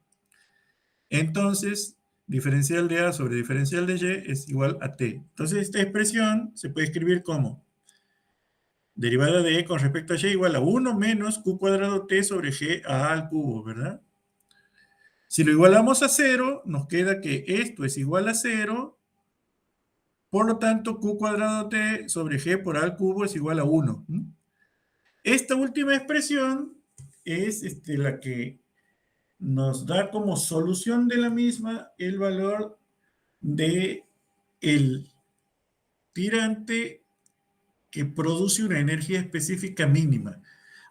Entonces, diferencial de A sobre diferencial de Y es igual a T. Entonces, esta expresión se puede escribir como derivada de E con respecto a Y igual a 1 menos Q cuadrado T sobre G a al cubo, ¿verdad? Si lo igualamos a 0, nos queda que esto es igual a 0. Por lo tanto, Q cuadrado T sobre G por A al cubo es igual a 1. Esta última expresión es la que nos da como solución de la misma el valor de el tirante que produce una energía específica mínima.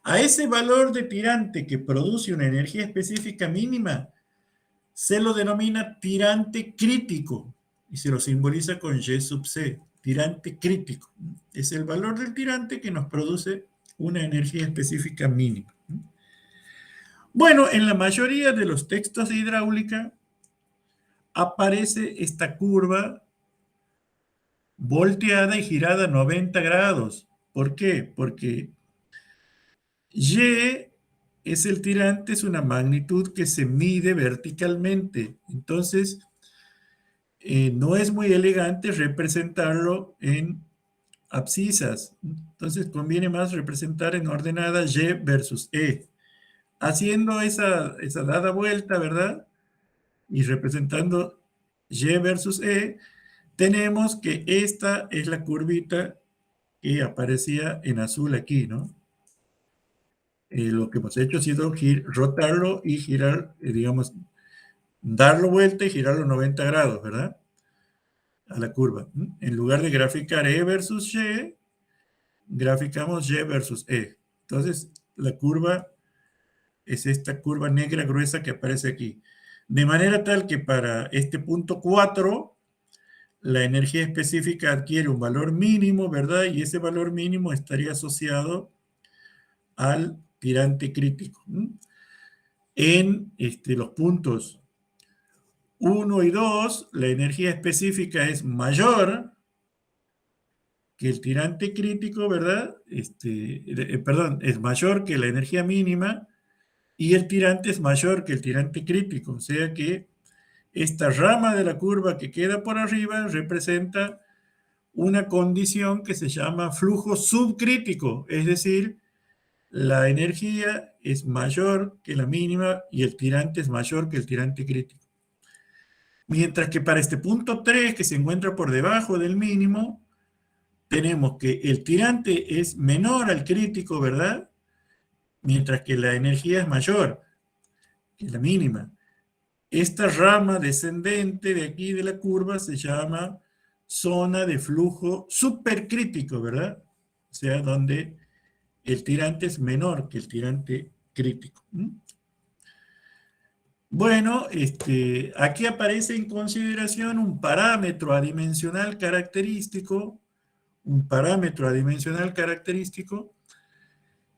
A ese valor de tirante que produce una energía específica mínima se lo denomina tirante crítico y se lo simboliza con Y sub C, tirante crítico. Es el valor del tirante que nos produce una energía específica mínima. Bueno, en la mayoría de los textos de hidráulica aparece esta curva volteada y girada 90 grados. ¿Por qué? Porque Y es el tirante, es una magnitud que se mide verticalmente. Entonces, no es muy elegante representarlo en abscisas. Entonces, conviene más representar en ordenada Y versus E. Haciendo esa dada vuelta, ¿verdad? Y representando Y versus E, tenemos que esta es la curvita que aparecía en azul aquí, ¿no? Lo que hemos hecho ha sido rotarlo y girar, digamos, darlo vuelta y girarlo 90 grados, ¿verdad? A la curva. En lugar de graficar E versus Y, graficamos Y versus E. Entonces, la curva es esta curva negra gruesa que aparece aquí. De manera tal que para este punto 4, la energía específica adquiere un valor mínimo, ¿verdad? Y ese valor mínimo estaría asociado al tirante crítico. En los puntos 1 y 2, la energía específica es mayor que el tirante crítico, ¿verdad? Perdón, es mayor que la energía mínima y el tirante es mayor que el tirante crítico. O sea que esta rama de la curva que queda por arriba representa una condición que se llama flujo subcrítico, es decir, la energía es mayor que la mínima y el tirante es mayor que el tirante crítico. Mientras que para este punto 3, que se encuentra por debajo del mínimo, tenemos que el tirante es menor al crítico, ¿verdad? Mientras que la energía es mayor que la mínima. Esta rama descendente de aquí de la curva se llama zona de flujo supercrítico, ¿verdad? O sea, donde el tirante es menor que el tirante crítico. Bueno, aquí aparece en consideración un parámetro adimensional característico,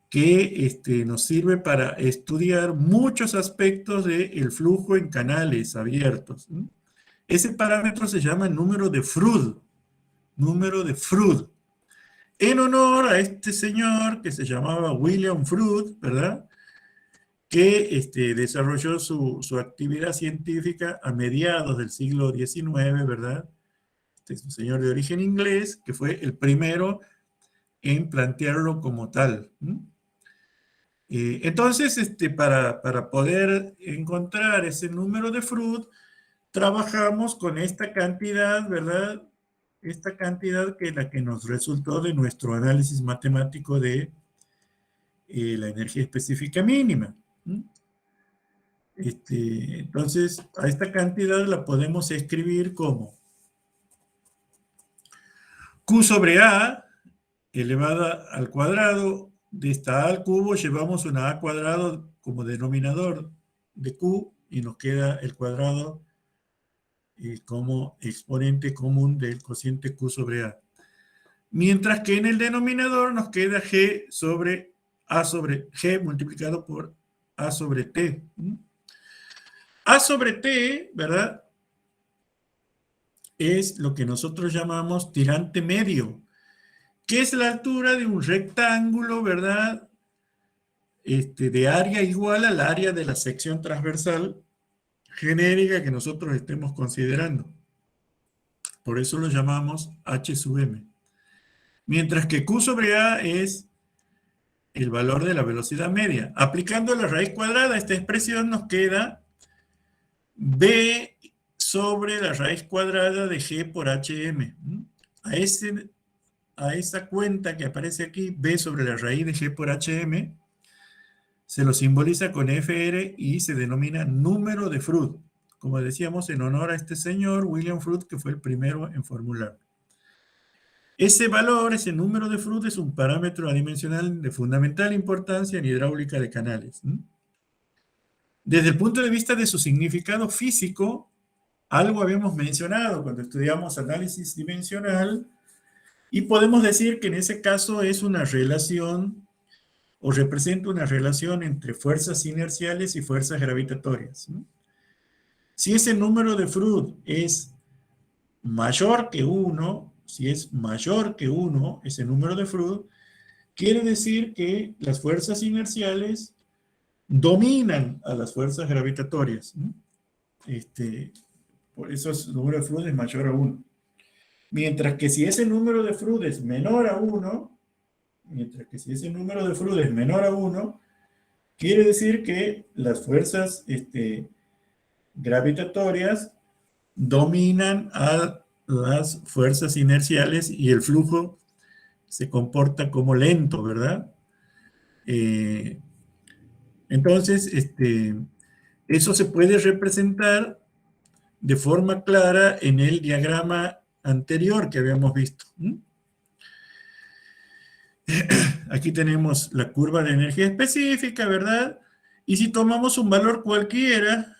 que nos sirve para estudiar muchos aspectos del flujo en canales abiertos. Ese parámetro se llama número de Froude, en honor a este señor que se llamaba William Froude, ¿verdad? Que desarrolló su actividad científica a mediados del siglo XIX, ¿verdad? Este es un señor de origen inglés que fue el primero en plantearlo como tal. Entonces, para poder encontrar ese número de Froude, trabajamos con esta cantidad, ¿verdad? Esta cantidad que es la que nos resultó de nuestro análisis matemático de la energía específica mínima. Entonces, a esta cantidad la podemos escribir como Q sobre A elevada al cuadrado. De esta A al cubo llevamos una A cuadrado como denominador de Q y nos queda el cuadrado como exponente común del cociente Q sobre A. Mientras que en el denominador nos queda G sobre A sobre G multiplicado por A sobre T. A sobre T, ¿verdad? Es lo que nosotros llamamos tirante medio, que es la altura de un rectángulo, ¿verdad? De área igual al área de la sección transversal genérica que nosotros estemos considerando. Por eso lo llamamos H sub M. Mientras que Q sobre A es el valor de la velocidad media. Aplicando la raíz cuadrada a esta expresión nos queda B sobre la raíz cuadrada de G por HM. A esa cuenta que aparece aquí, B sobre la raíz de G por HM, se lo simboliza con FR y se denomina número de Froude, como decíamos, en honor a este señor, William Froude, que fue el primero en formular. Ese valor, ese número de Froude, es un parámetro adimensional de fundamental importancia en hidráulica de canales. Desde el punto de vista de su significado físico, algo habíamos mencionado cuando estudiamos análisis dimensional, y podemos decir que en ese caso es una relación o representa una relación entre fuerzas inerciales y fuerzas gravitatorias. Si ese número de Froude es mayor que 1, si es mayor que 1, ese número de Froude, quiere decir que las fuerzas inerciales dominan a las fuerzas gravitatorias. Por eso el número de Froude es mayor a 1. Mientras que si ese número de Froude es menor a 1, quiere decir que las fuerzas gravitatorias dominan a las fuerzas inerciales y el flujo se comporta como lento, ¿verdad? Entonces, eso se puede representar de forma clara en el diagrama anterior que habíamos visto. Aquí tenemos la curva de energía específica, ¿verdad? Y si tomamos un valor cualquiera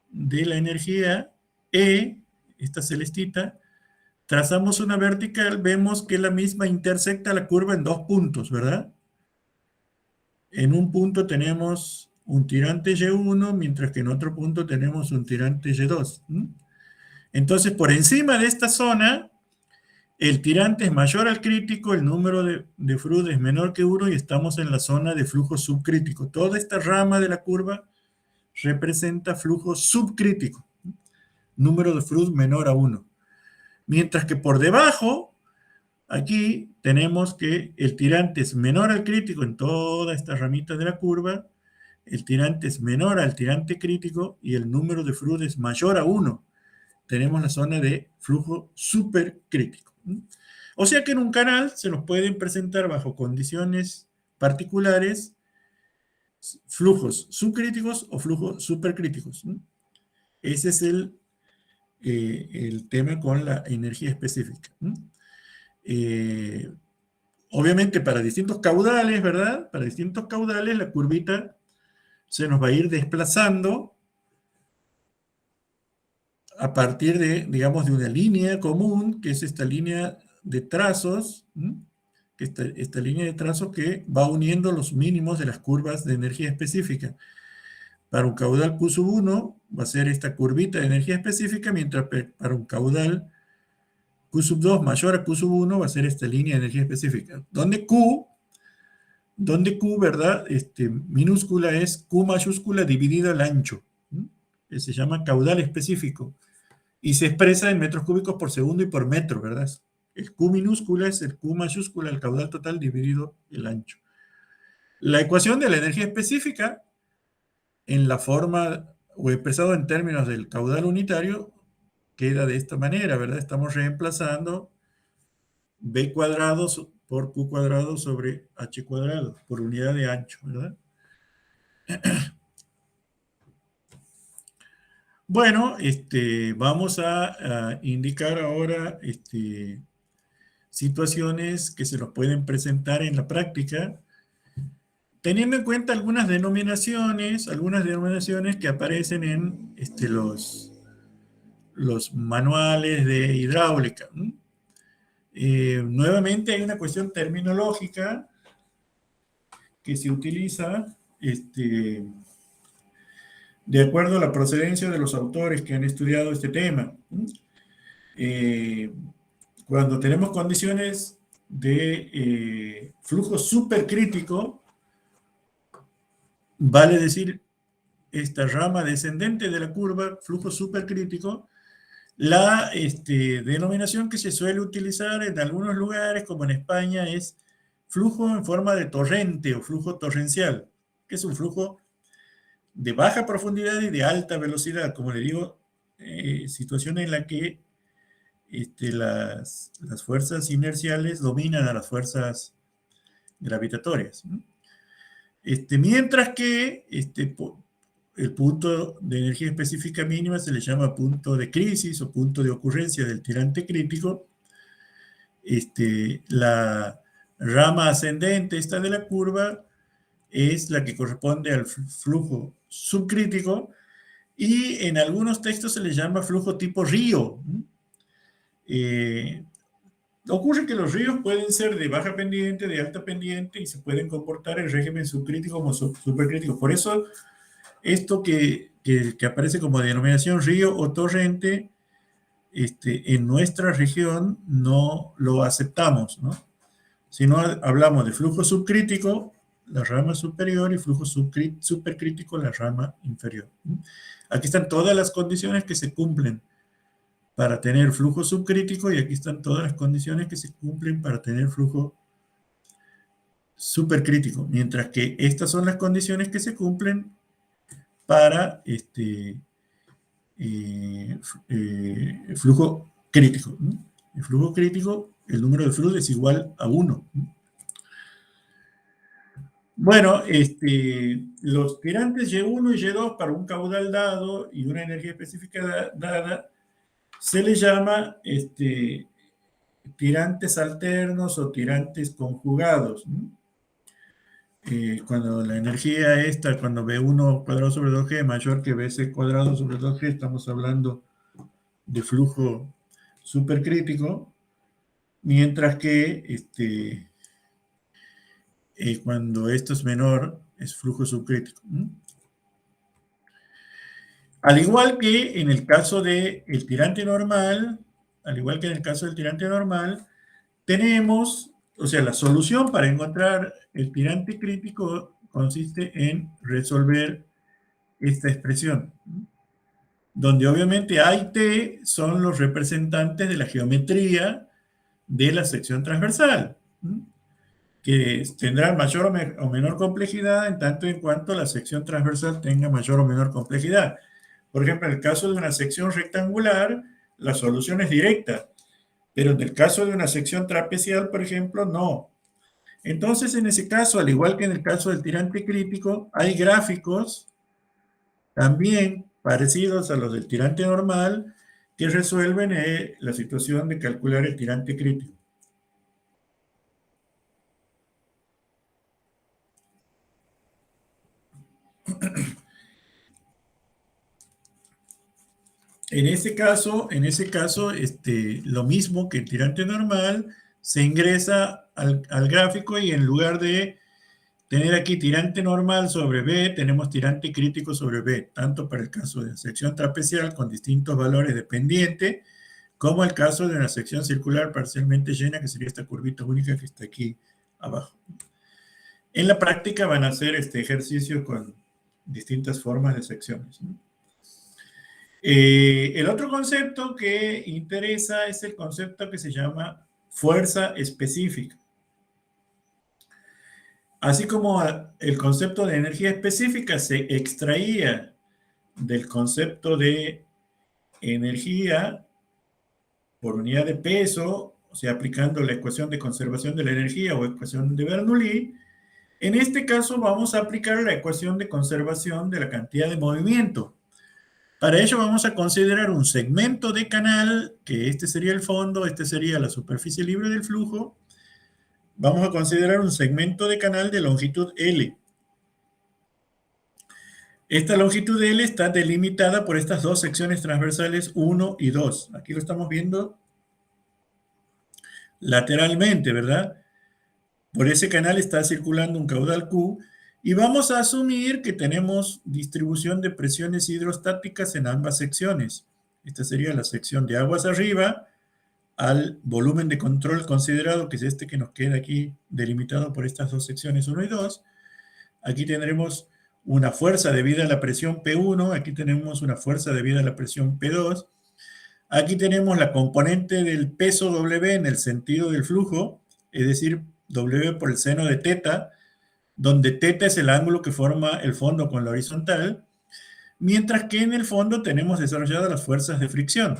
de la energía E, esta celestita, trazamos una vertical, vemos que la misma intersecta la curva en dos puntos, ¿verdad? En un punto tenemos un tirante Y1, mientras que en otro punto tenemos un tirante Y2. Entonces, por encima de esta zona, el tirante es mayor al crítico, el número de Froude es menor que 1 y estamos en la zona de flujo subcrítico. Toda esta rama de la curva representa flujo subcrítico, número de Froude menor a 1. Mientras que por debajo, aquí tenemos que el tirante es menor al crítico en toda esta ramita de la curva, el tirante es menor al tirante crítico y el número de Froude es mayor a 1. Tenemos la zona de flujo supercrítico. O sea que en un canal se nos pueden presentar bajo condiciones particulares flujos subcríticos o flujos supercríticos. Ese es el tema con la energía específica. Obviamente para distintos caudales, ¿verdad? Para distintos caudales la curvita se nos va a ir desplazando a partir de, digamos, de una línea común, que es esta línea de trazos, esta línea de trazos que va uniendo los mínimos de las curvas de energía específica. Para un caudal Q1 va a ser esta curvita de energía específica, mientras para un caudal Q2 mayor a Q1 va a ser esta línea de energía específica. Donde Q, ¿verdad? Minúscula es Q mayúscula dividido el ancho, que se llama caudal específico. Y se expresa en metros cúbicos por segundo y por metro, ¿verdad? El Q minúscula es el Q mayúscula, el caudal total dividido el ancho. La ecuación de la energía específica, en la forma o expresado en términos del caudal unitario, queda de esta manera, ¿verdad? Estamos reemplazando B cuadrado por Q cuadrado sobre H cuadrado, por unidad de ancho, ¿verdad? Bueno, vamos a indicar ahora situaciones que se nos pueden presentar en la práctica, teniendo en cuenta algunas denominaciones que aparecen en los manuales de hidráulica. Nuevamente hay una cuestión terminológica que se utiliza de acuerdo a la procedencia de los autores que han estudiado este tema. Cuando tenemos condiciones de flujo supercrítico, vale decir esta rama descendente de la curva, flujo supercrítico, la denominación que se suele utilizar en algunos lugares, como en España, es flujo en forma de torrente o flujo torrencial, que es un flujo de baja profundidad y de alta velocidad, como le digo, situación en la que las fuerzas inerciales dominan a las fuerzas gravitatorias. Mientras que el punto de energía específica mínima se le llama punto de crisis o punto de ocurrencia del tirante crítico. La rama ascendente esta de la curva es la que corresponde al flujo subcrítico, y en algunos textos se le llama flujo tipo río. Ocurre que los ríos pueden ser de baja pendiente, de alta pendiente, y se pueden comportar en régimen subcrítico como supercrítico. Por eso, esto que aparece como denominación río o torrente, en nuestra región no lo aceptamos, ¿no? Si no hablamos de flujo subcrítico, la rama superior, y flujo supercrítico, la rama inferior. Aquí están todas las condiciones que se cumplen para tener flujo subcrítico, y aquí están todas las condiciones que se cumplen para tener flujo supercrítico, mientras que estas son las condiciones que se cumplen para flujo crítico. El flujo crítico, el número de flujo es igual a 1. Bueno, los tirantes Y1 y Y2 para un caudal dado y una energía específica dada se les llama tirantes alternos o tirantes conjugados. Cuando la energía cuando B1 cuadrado sobre 2G es mayor que BC cuadrado sobre 2G, estamos hablando de flujo supercrítico, mientras que cuando esto es menor es flujo subcrítico. Al igual que en el caso del tirante normal, tenemos, o sea, la solución para encontrar el tirante crítico consiste en resolver esta expresión, donde obviamente A y T son los representantes de la geometría de la sección transversal, que tendrá mayor o menor complejidad en tanto en cuanto la sección transversal tenga mayor o menor complejidad. Por ejemplo, en el caso de una sección rectangular, la solución es directa, pero en el caso de una sección trapezial, por ejemplo, no. Entonces, en ese caso, al igual que en el caso del tirante crítico, hay gráficos también parecidos a los del tirante normal que resuelven la situación de calcular el tirante crítico. En ese caso, lo mismo que el tirante normal, se ingresa al gráfico, y en lugar de tener aquí tirante normal sobre B, tenemos tirante crítico sobre B, tanto para el caso de la sección trapezial con distintos valores de pendiente, como el caso de una sección circular parcialmente llena, que sería esta curvita única que está aquí abajo. En la práctica van a hacer este ejercicio con distintas formas de secciones, ¿no? El otro concepto que interesa es el concepto que se llama fuerza específica. Así como el concepto de energía específica se extraía del concepto de energía por unidad de peso, o sea, aplicando la ecuación de conservación de la energía o ecuación de Bernoulli, en este caso vamos a aplicar la ecuación de conservación de la cantidad de movimiento. Para ello vamos a considerar un segmento de canal, que este sería el fondo, este sería la superficie libre del flujo. Vamos a considerar un segmento de canal de longitud L. Esta longitud L está delimitada por estas dos secciones transversales 1 y 2. Aquí lo estamos viendo lateralmente, ¿verdad? Por ese canal está circulando un caudal Q, y vamos a asumir que tenemos distribución de presiones hidrostáticas en ambas secciones. Esta sería la sección de aguas arriba, al volumen de control considerado, que es este que nos queda aquí delimitado por estas dos secciones 1 y 2. Aquí tendremos una fuerza debida a la presión P1, aquí tenemos una fuerza debida a la presión P2. Aquí tenemos la componente del peso W en el sentido del flujo, es decir, W por el seno de teta, donde teta es el ángulo que forma el fondo con la horizontal, mientras que en el fondo tenemos desarrolladas las fuerzas de fricción.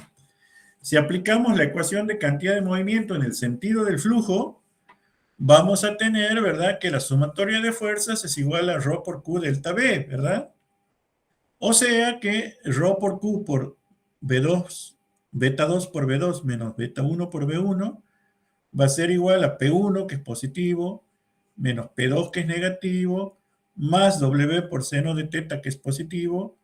Si aplicamos la ecuación de cantidad de movimiento en el sentido del flujo, vamos a tener, ¿verdad?, que la sumatoria de fuerzas es igual a ρ por Q delta B, ¿verdad? O sea que ρ por Q por B2, beta 2 por B2 menos beta 1 por B1 va a ser igual a P1, que es positivo, menos P2, que es negativo, más W por seno de teta, que es positivo,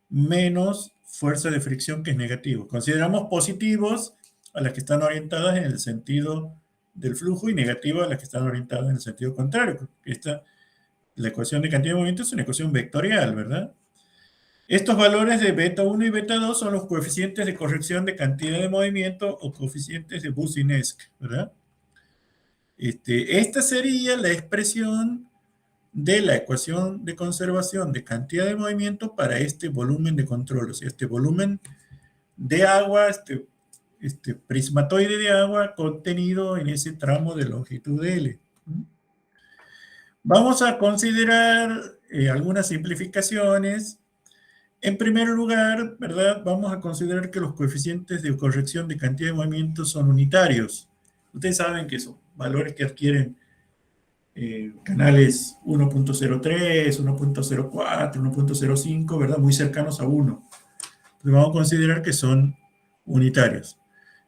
menos fuerza de fricción, que es negativo. Consideramos positivos a las que están orientadas en el sentido del flujo y negativas a las que están orientadas en el sentido contrario. La ecuación de cantidad de movimiento es una ecuación vectorial, ¿verdad? Estos valores de beta 1 y beta 2 son los coeficientes de corrección de cantidad de movimiento o coeficientes de Boussinesq, ¿verdad? Esta sería la expresión de la ecuación de conservación de cantidad de movimiento para este volumen de control, o sea, este volumen de agua, este prismatoide de agua contenido en ese tramo de longitud L. Vamos a considerar algunas simplificaciones. En primer lugar, ¿verdad?, vamos a considerar que los coeficientes de corrección de cantidad de movimiento son unitarios. Ustedes saben que son valores que adquieren canales 1.03, 1.04, 1.05, ¿verdad?, muy cercanos a 1. Entonces vamos a considerar que son unitarios.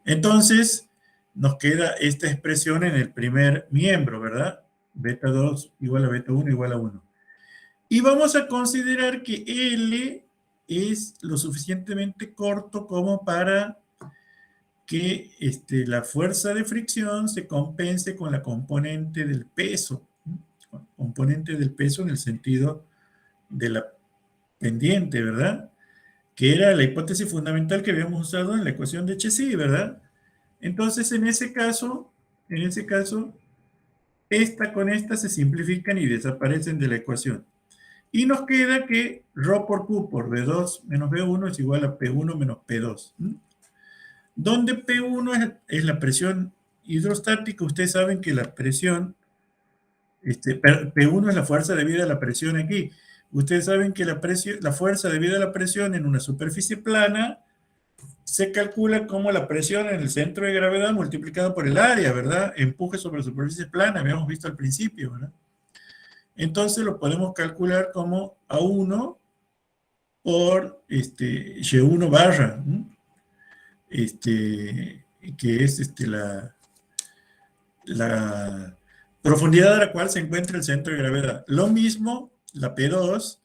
Entonces, nos queda esta expresión en el primer miembro, ¿verdad? Beta 2 igual a beta 1 igual a 1. Y vamos a considerar que L es lo suficientemente corto como para que la fuerza de fricción se compense con la componente del peso. Componente del peso en el sentido de la pendiente, ¿verdad? Que era la hipótesis fundamental que habíamos usado en la ecuación de Chezy, ¿verdad? Entonces, en ese caso, esta con esta se simplifican y desaparecen de la ecuación. Y nos queda que ρ por Q por B2 menos B1 es igual a P1 menos P2. Donde P1 es la presión hidrostática. Ustedes saben que la presión, P1 es la fuerza debida a la presión aquí. Ustedes saben que la fuerza debida a la presión en una superficie plana se calcula como la presión en el centro de gravedad multiplicado por el área, ¿verdad? Empuje sobre superficie plana, habíamos visto al principio, ¿verdad? Entonces lo podemos calcular como A1 por Y1 barra, que es la profundidad a la cual se encuentra el centro de gravedad. Lo mismo la P2,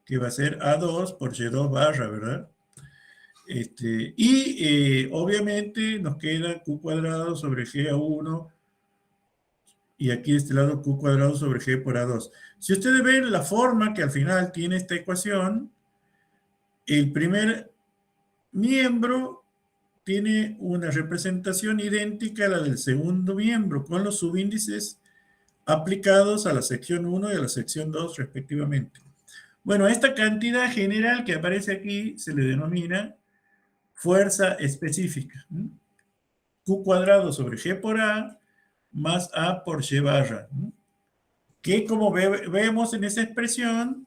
que va a ser A2 por Y2 barra, ¿verdad? Obviamente nos queda Q cuadrado sobre G a 1 y aquí de este lado Q cuadrado sobre G por A2. Si ustedes ven la forma que al final tiene esta ecuación, el primer miembro tiene una representación idéntica a la del segundo miembro, con los subíndices aplicados a la sección 1 y a la sección 2 respectivamente. Bueno, a esta cantidad general que aparece aquí se le denomina fuerza específica. Q cuadrado sobre G por A más A por Y barra. Que como vemos en esa expresión,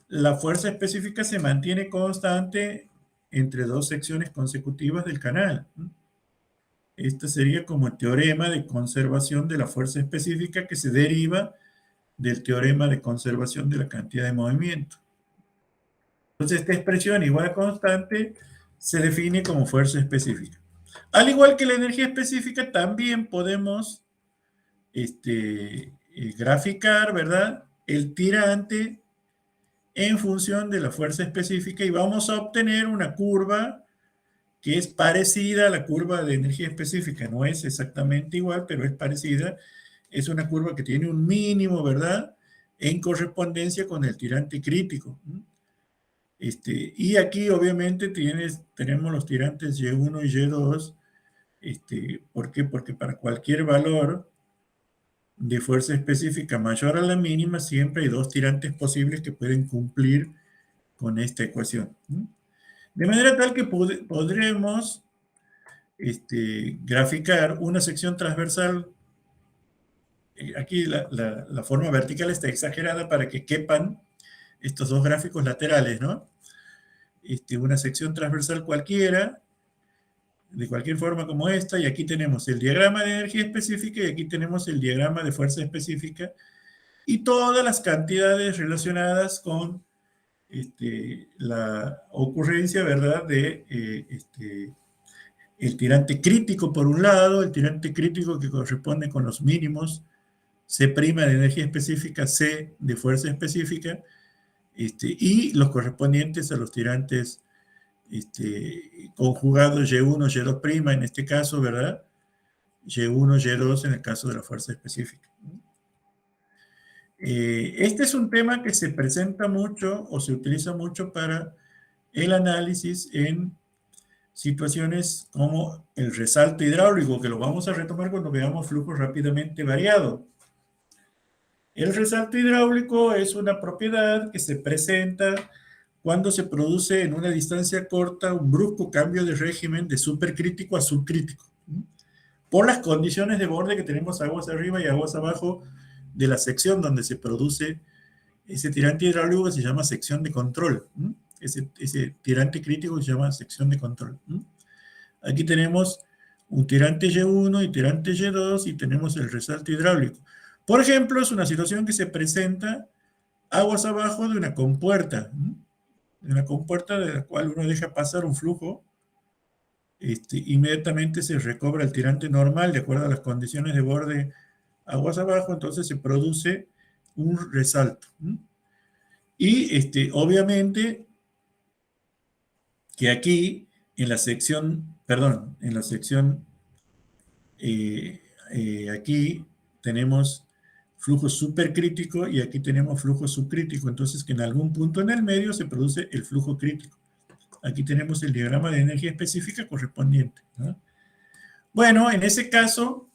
la fuerza específica se mantiene constante entre dos secciones consecutivas del canal. Este sería como el teorema de conservación de la fuerza específica que se deriva del teorema de conservación de la cantidad de movimiento. Entonces, esta expresión igual a constante se define como fuerza específica. Al igual que la energía específica, también podemos graficar, ¿verdad?, el tirante en función de la fuerza específica y vamos a obtener una curva que es parecida a la curva de energía específica. No es exactamente igual, pero es parecida. Es una curva que tiene un mínimo, ¿verdad?, en correspondencia con el tirante crítico. Y aquí obviamente tenemos los tirantes Y1 y Y2. ¿Por qué? Porque para cualquier valor de fuerza específica mayor a la mínima, siempre hay dos tirantes posibles que pueden cumplir con esta ecuación. De manera tal que podremos graficar una sección transversal. Aquí la forma vertical está exagerada para que quepan estos dos gráficos laterales, ¿no? Una sección transversal cualquiera de cualquier forma como esta, y aquí tenemos el diagrama de energía específica y aquí tenemos el diagrama de fuerza específica y todas las cantidades relacionadas con la ocurrencia, ¿verdad?, de el tirante crítico por un lado, el tirante crítico que corresponde con los mínimos, C' de energía específica, C de fuerza específica, y los correspondientes a los tirantes conjugados Y1, Y2', en este caso, ¿verdad? Y1, Y2 en el caso de la fuerza específica. Este es un tema que se presenta mucho o se utiliza mucho para el análisis en situaciones como el resalto hidráulico, que lo vamos a retomar cuando veamos flujos rápidamente variados. El resalto hidráulico es una propiedad que se presenta cuando se produce en una distancia corta un brusco cambio de régimen de supercrítico a subcrítico, por las condiciones de borde que tenemos aguas arriba y aguas abajo de la sección donde se produce ese tirante hidráulico que se llama sección de control. Ese tirante crítico se llama sección de control. Aquí tenemos un tirante Y1 y tirante Y2 y tenemos el resalto hidráulico. Por ejemplo, es una situación que se presenta aguas abajo de una compuerta, de la cual uno deja pasar un flujo, inmediatamente se recobra el tirante normal de acuerdo a las condiciones de borde aguas abajo, entonces se produce un resalto. Y obviamente que aquí en la sección, perdón, en la sección aquí tenemos flujo supercrítico y aquí tenemos flujo subcrítico, entonces que en algún punto en el medio se produce el flujo crítico. Aquí tenemos el diagrama de energía específica correspondiente, ¿no? Bueno, en ese caso,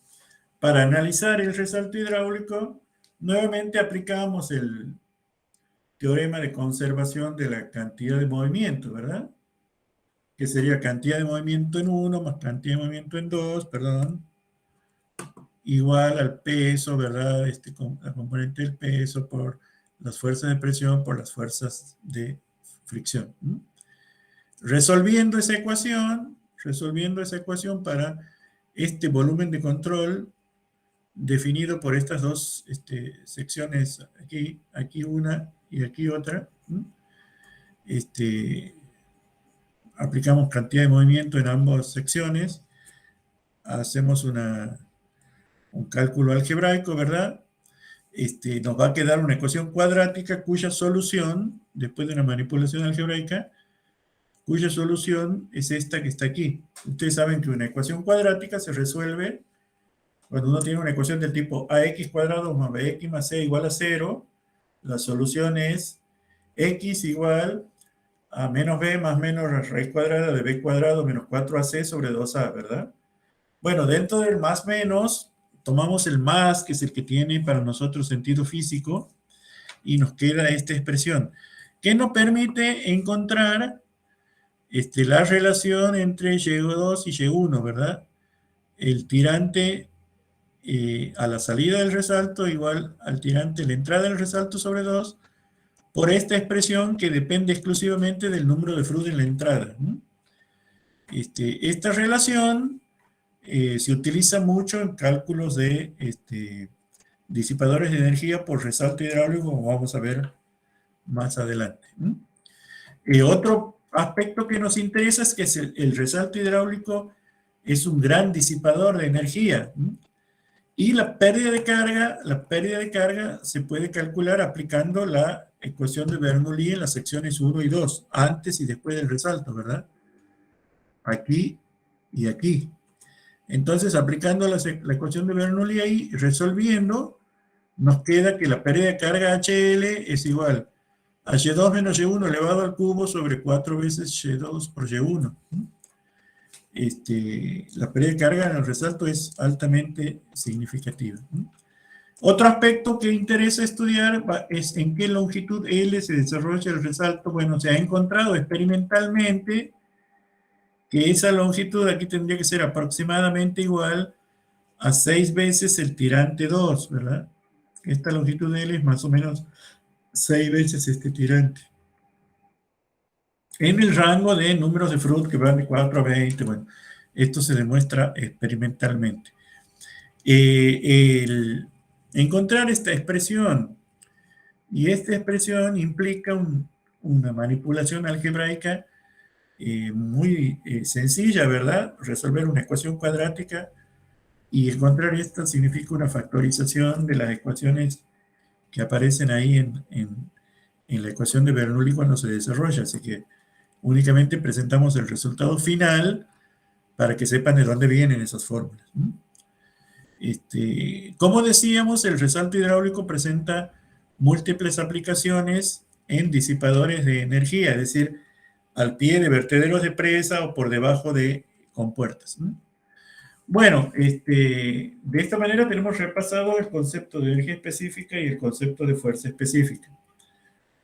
para analizar el resalto hidráulico, nuevamente aplicamos el teorema de conservación de la cantidad de movimiento, ¿verdad? Que sería cantidad de movimiento en 1 más cantidad de movimiento en 2, perdón, igual al peso, ¿verdad? La componente del peso por las fuerzas de presión por las fuerzas de fricción. Resolviendo esa ecuación para este volumen de control definido por estas dos secciones, aquí una y aquí otra, aplicamos cantidad de movimiento en ambas secciones, hacemos un cálculo algebraico, ¿verdad? Nos va a quedar una ecuación cuadrática cuya solución, después de una manipulación algebraica, cuya solución es esta que está aquí. Ustedes saben que una ecuación cuadrática se resuelve cuando uno tiene una ecuación del tipo ax cuadrado más bx más c igual a 0. La solución es x igual a menos b más menos la raíz cuadrada de b cuadrado menos 4ac sobre 2a, ¿verdad? Bueno, dentro del más menos, tomamos el más, que es el que tiene para nosotros sentido físico, y nos queda esta expresión, que nos permite encontrar la relación entre Y2 y Y1, ¿verdad? El tirante a la salida del resalto igual al tirante a la entrada del resalto sobre 2, por esta expresión que depende exclusivamente del número de Froude en la entrada. Esta relación se utiliza mucho en cálculos de disipadores de energía por resalto hidráulico, como vamos a ver más adelante. Otro aspecto que nos interesa es que el resalto hidráulico es un gran disipador de energía. Y la pérdida de carga se puede calcular aplicando la ecuación de Bernoulli en las secciones 1 y 2, antes y después del resalto, ¿verdad? Aquí y aquí. Entonces, aplicando la ecuación de Bernoulli ahí, resolviendo, nos queda que la pérdida de carga HL es igual a Y2 menos Y1 elevado al cubo sobre 4 veces Y2 por Y1. La pérdida de carga en el resalto es altamente significativa. Otro aspecto que interesa estudiar es en qué longitud L se desarrolla el resalto. Bueno, se ha encontrado experimentalmente que esa longitud aquí tendría que ser aproximadamente igual a 6 veces el tirante 2, ¿verdad? Esta longitud de L es más o menos 6 veces este tirante. En el rango de números de Froude que van de 4 a 20, bueno. Esto se demuestra experimentalmente. Encontrar esta expresión, y esta expresión implica una manipulación algebraica muy sencilla, ¿verdad? Resolver una ecuación cuadrática y encontrar esta significa una factorización de las ecuaciones que aparecen ahí en la ecuación de Bernoulli cuando se desarrolla. Así que únicamente presentamos el resultado final para que sepan de dónde vienen esas fórmulas. Como decíamos, el resalto hidráulico presenta múltiples aplicaciones en disipadores de energía, es decir, al pie de vertederos de presa o por debajo de compuertas. Bueno, de esta manera tenemos repasado el concepto de energía específica y el concepto de fuerza específica.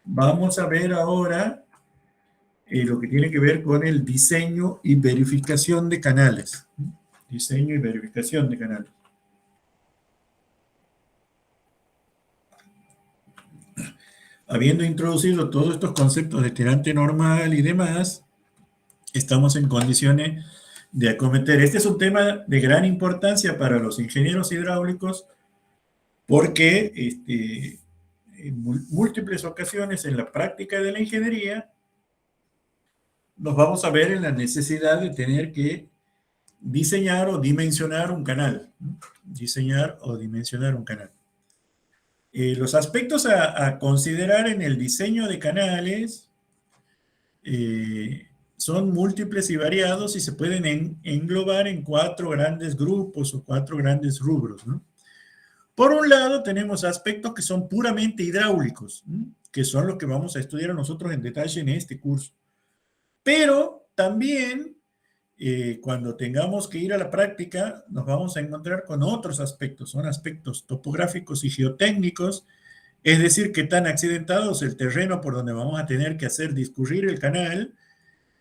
Vamos a ver ahora lo que tiene que ver con el diseño y verificación de canales. Diseño y verificación de canales. Habiendo introducido todos estos conceptos de tirante normal y demás, estamos en condiciones de acometer. Este es un tema de gran importancia para los ingenieros hidráulicos porque en múltiples ocasiones en la práctica de la ingeniería nos vamos a ver en la necesidad de tener que diseñar o dimensionar un canal. Diseñar o dimensionar un canal. Los aspectos a considerar en el diseño de canales son múltiples y variados y se pueden englobar en 4 grandes grupos o 4 grandes rubros, ¿no? Por un lado, tenemos aspectos que son puramente hidráulicos, ¿no? Que son los que vamos a estudiar nosotros en detalle en este curso. Pero también, cuando tengamos que ir a la práctica, nos vamos a encontrar con otros aspectos. Son aspectos topográficos y geotécnicos, es decir, qué tan accidentado es el terreno por donde vamos a tener que hacer discurrir el canal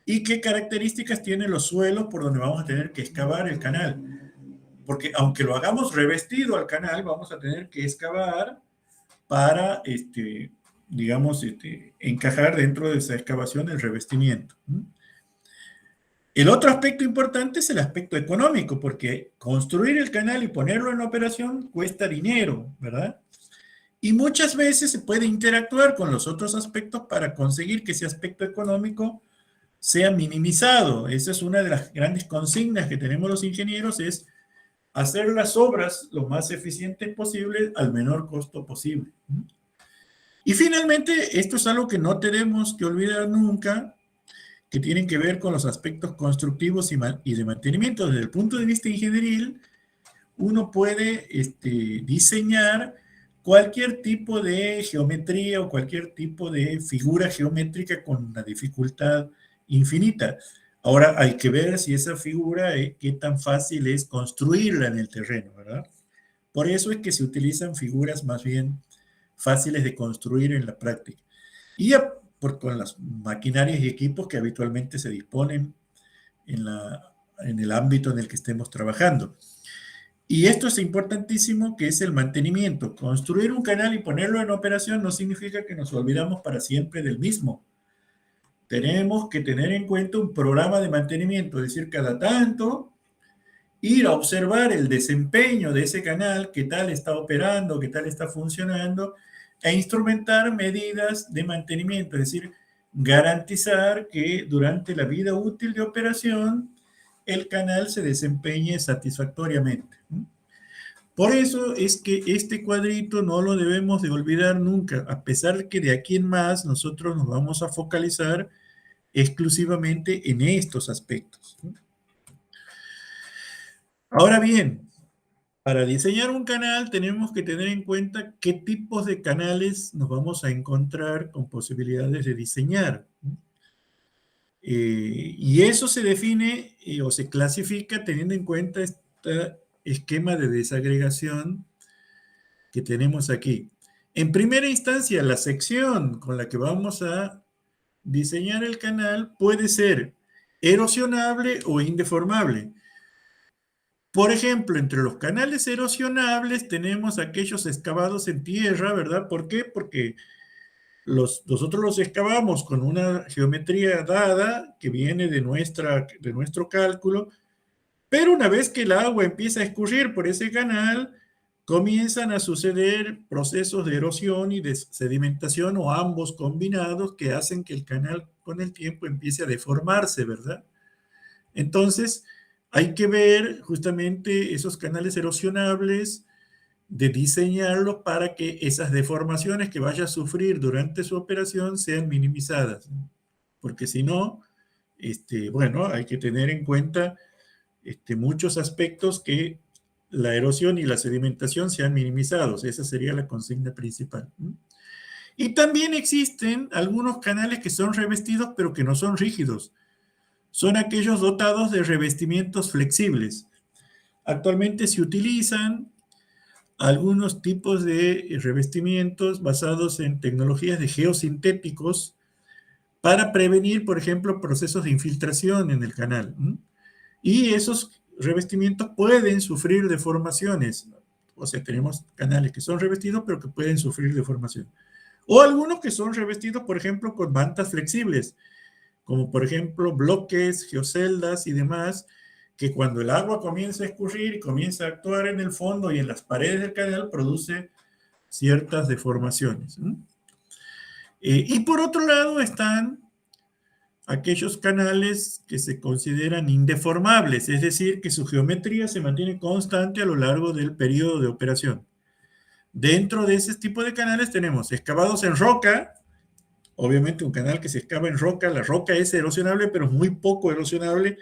y qué características tienen los suelos por donde vamos a tener que excavar el canal. Porque aunque lo hagamos revestido al canal, vamos a tener que excavar para, digamos, encajar dentro de esa excavación el revestimiento. El otro aspecto importante es el aspecto económico, porque construir el canal y ponerlo en operación cuesta dinero, ¿verdad? Y muchas veces se puede interactuar con los otros aspectos para conseguir que ese aspecto económico sea minimizado. Esa es una de las grandes consignas que tenemos los ingenieros, es hacer las obras lo más eficientes posible al menor costo posible. Y finalmente, esto es algo que no tenemos que olvidar nunca, que tienen que ver con los aspectos constructivos y de mantenimiento. Desde el punto de vista ingenieril, uno puede diseñar cualquier tipo de geometría o cualquier tipo de figura geométrica con una dificultad infinita. Ahora hay que ver si esa figura, qué tan fácil es construirla en el terreno, ¿verdad? Por eso es que se utilizan figuras más bien fáciles de construir en la práctica. Y con las maquinarias y equipos que habitualmente se disponen en el ámbito en el que estemos trabajando. Y esto es importantísimo, que es el mantenimiento. Construir un canal y ponerlo en operación no significa que nos olvidamos para siempre del mismo. Tenemos que tener en cuenta un programa de mantenimiento, es decir, cada tanto ir a observar el desempeño de ese canal, qué tal está operando, qué tal está funcionando, e instrumentar medidas de mantenimiento, es decir, garantizar que durante la vida útil de operación el canal se desempeñe satisfactoriamente. Por eso es que este cuadrito no lo debemos de olvidar nunca, a pesar de que de aquí en más nosotros nos vamos a focalizar exclusivamente en estos aspectos. Ahora bien, para diseñar un canal tenemos que tener en cuenta qué tipos de canales nos vamos a encontrar con posibilidades de diseñar. Y eso se define o se clasifica teniendo en cuenta este esquema de desagregación que tenemos aquí. En primera instancia, la sección con la que vamos a diseñar el canal puede ser erosionable o indeformable. Por ejemplo, entre los canales erosionables tenemos aquellos excavados en tierra, ¿verdad? ¿Por qué? Porque nosotros los excavamos con una geometría dada que viene de nuestro cálculo Pero una vez que el agua empieza a escurrir por ese canal, comienzan a suceder procesos de erosión y de sedimentación o ambos combinados que hacen que el canal con el tiempo empiece a deformarse, ¿verdad? Entonces, hay que ver justamente esos canales erosionables, de diseñarlos para que esas deformaciones que vaya a sufrir durante su operación sean minimizadas, porque si no, bueno, hay que tener en cuenta muchos aspectos que la erosión y la sedimentación sean minimizados. Esa sería la consigna principal. Y también existen algunos canales que son revestidos, pero que no son rígidos. Son aquellos dotados de revestimientos flexibles. Actualmente se utilizan algunos tipos de revestimientos basados en tecnologías de geosintéticos para prevenir, por ejemplo, procesos de infiltración en el canal. Y esos revestimientos pueden sufrir deformaciones. O sea, tenemos canales que son revestidos, pero que pueden sufrir deformación. O algunos que son revestidos, por ejemplo, con mantas flexibles, como por ejemplo bloques, geoceldas y demás, que cuando el agua comienza a escurrir y comienza a actuar en el fondo y en las paredes del canal, produce ciertas deformaciones. Y por otro lado están aquellos canales que se consideran indeformables, es decir, que su geometría se mantiene constante a lo largo del periodo de operación. Dentro de ese tipo de canales tenemos excavados en roca, obviamente un canal que se excava en roca, la roca es erosionable, pero muy poco erosionable,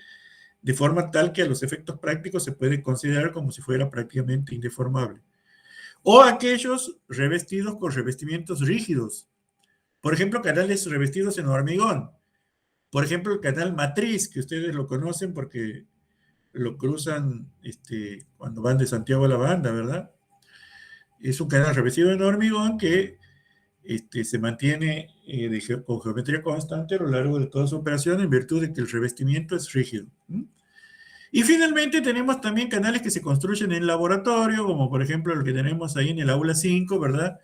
de forma tal que a los efectos prácticos se puede considerar como si fuera prácticamente indeformable. O aquellos revestidos con revestimientos rígidos. Por ejemplo, canales revestidos en hormigón. Por ejemplo, el canal Matriz, que ustedes lo conocen porque lo cruzan cuando van de Santiago a La Banda, ¿verdad? Es un canal revestido en hormigón que se mantiene con geometría constante a lo largo de toda su operación en virtud de que el revestimiento es rígido. Y finalmente tenemos también canales que se construyen en laboratorio, como por ejemplo el que tenemos ahí en el aula 5, ¿verdad?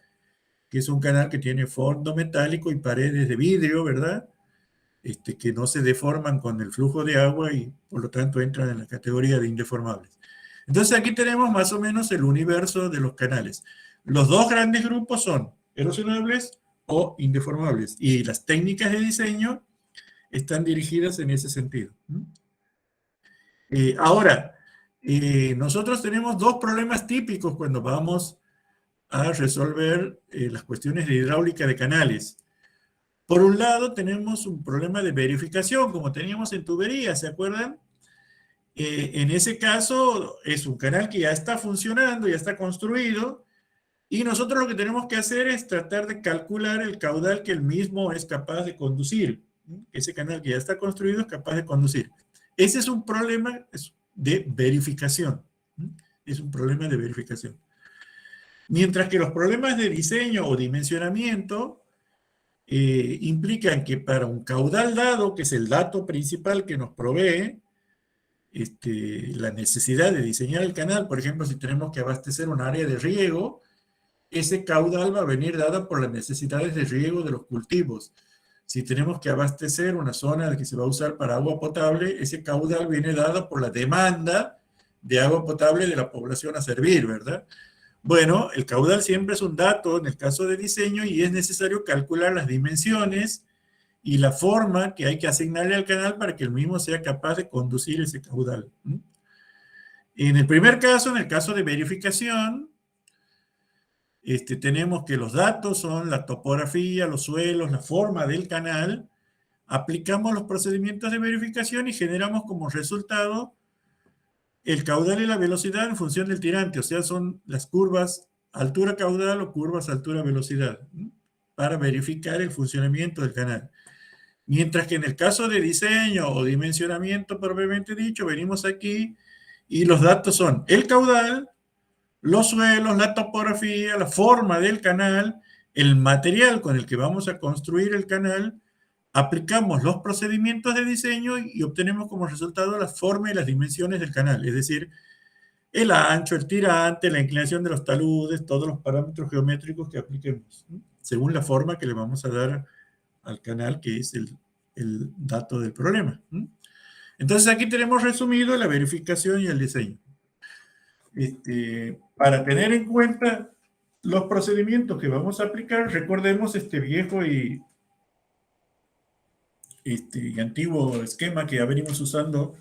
Que es un canal que tiene fondo metálico y paredes de vidrio, ¿verdad? Que no se deforman con el flujo de agua y por lo tanto entran en la categoría de indeformables. Entonces aquí tenemos más o menos el universo de los canales. Los dos grandes grupos son erosionables o indeformables y las técnicas de diseño están dirigidas en ese sentido. Ahora, nosotros tenemos dos problemas típicos cuando vamos a resolver las cuestiones de hidráulica de canales. Por un lado, tenemos un problema de verificación, como teníamos en tuberías, ¿se acuerdan? En ese caso, es un canal que ya está funcionando, ya está construido, y nosotros lo que tenemos que hacer es tratar de calcular el caudal que el mismo es capaz de conducir. Ese canal que ya está construido es capaz de conducir. Ese es un problema de verificación. Es un problema de verificación. Mientras que los problemas de diseño o dimensionamiento implican que para un caudal dado, que es el dato principal que nos provee, la necesidad de diseñar el canal, por ejemplo, si tenemos que abastecer un área de riego, ese caudal va a venir dada por las necesidades de riego de los cultivos. Si tenemos que abastecer una zona que se va a usar para agua potable, ese caudal viene dado por la demanda de agua potable de la población a servir, ¿verdad? Bueno, el caudal siempre es un dato en el caso de diseño y es necesario calcular las dimensiones y la forma que hay que asignarle al canal para que el mismo sea capaz de conducir ese caudal. En el primer caso, en el caso de verificación, tenemos que los datos son la topografía, los suelos, la forma del canal. Aplicamos los procedimientos de verificación y generamos como resultado el caudal y la velocidad en función del tirante, o sea, son las curvas altura caudal o curvas altura velocidad, para verificar el funcionamiento del canal. Mientras que en el caso de diseño o dimensionamiento propiamente dicho, venimos aquí y los datos son el caudal, los suelos, la topografía, la forma del canal, el material con el que vamos a construir el canal, aplicamos los procedimientos de diseño y obtenemos como resultado la forma y las dimensiones del canal, es decir, el ancho, el tirante, la inclinación de los taludes, todos los parámetros geométricos que apliquemos, según la forma que le vamos a dar al canal, que es el dato del problema. Entonces aquí tenemos resumido la verificación y el diseño. Para tener en cuenta los procedimientos que vamos a aplicar, recordemos este viejo y antiguo esquema que ya venimos usando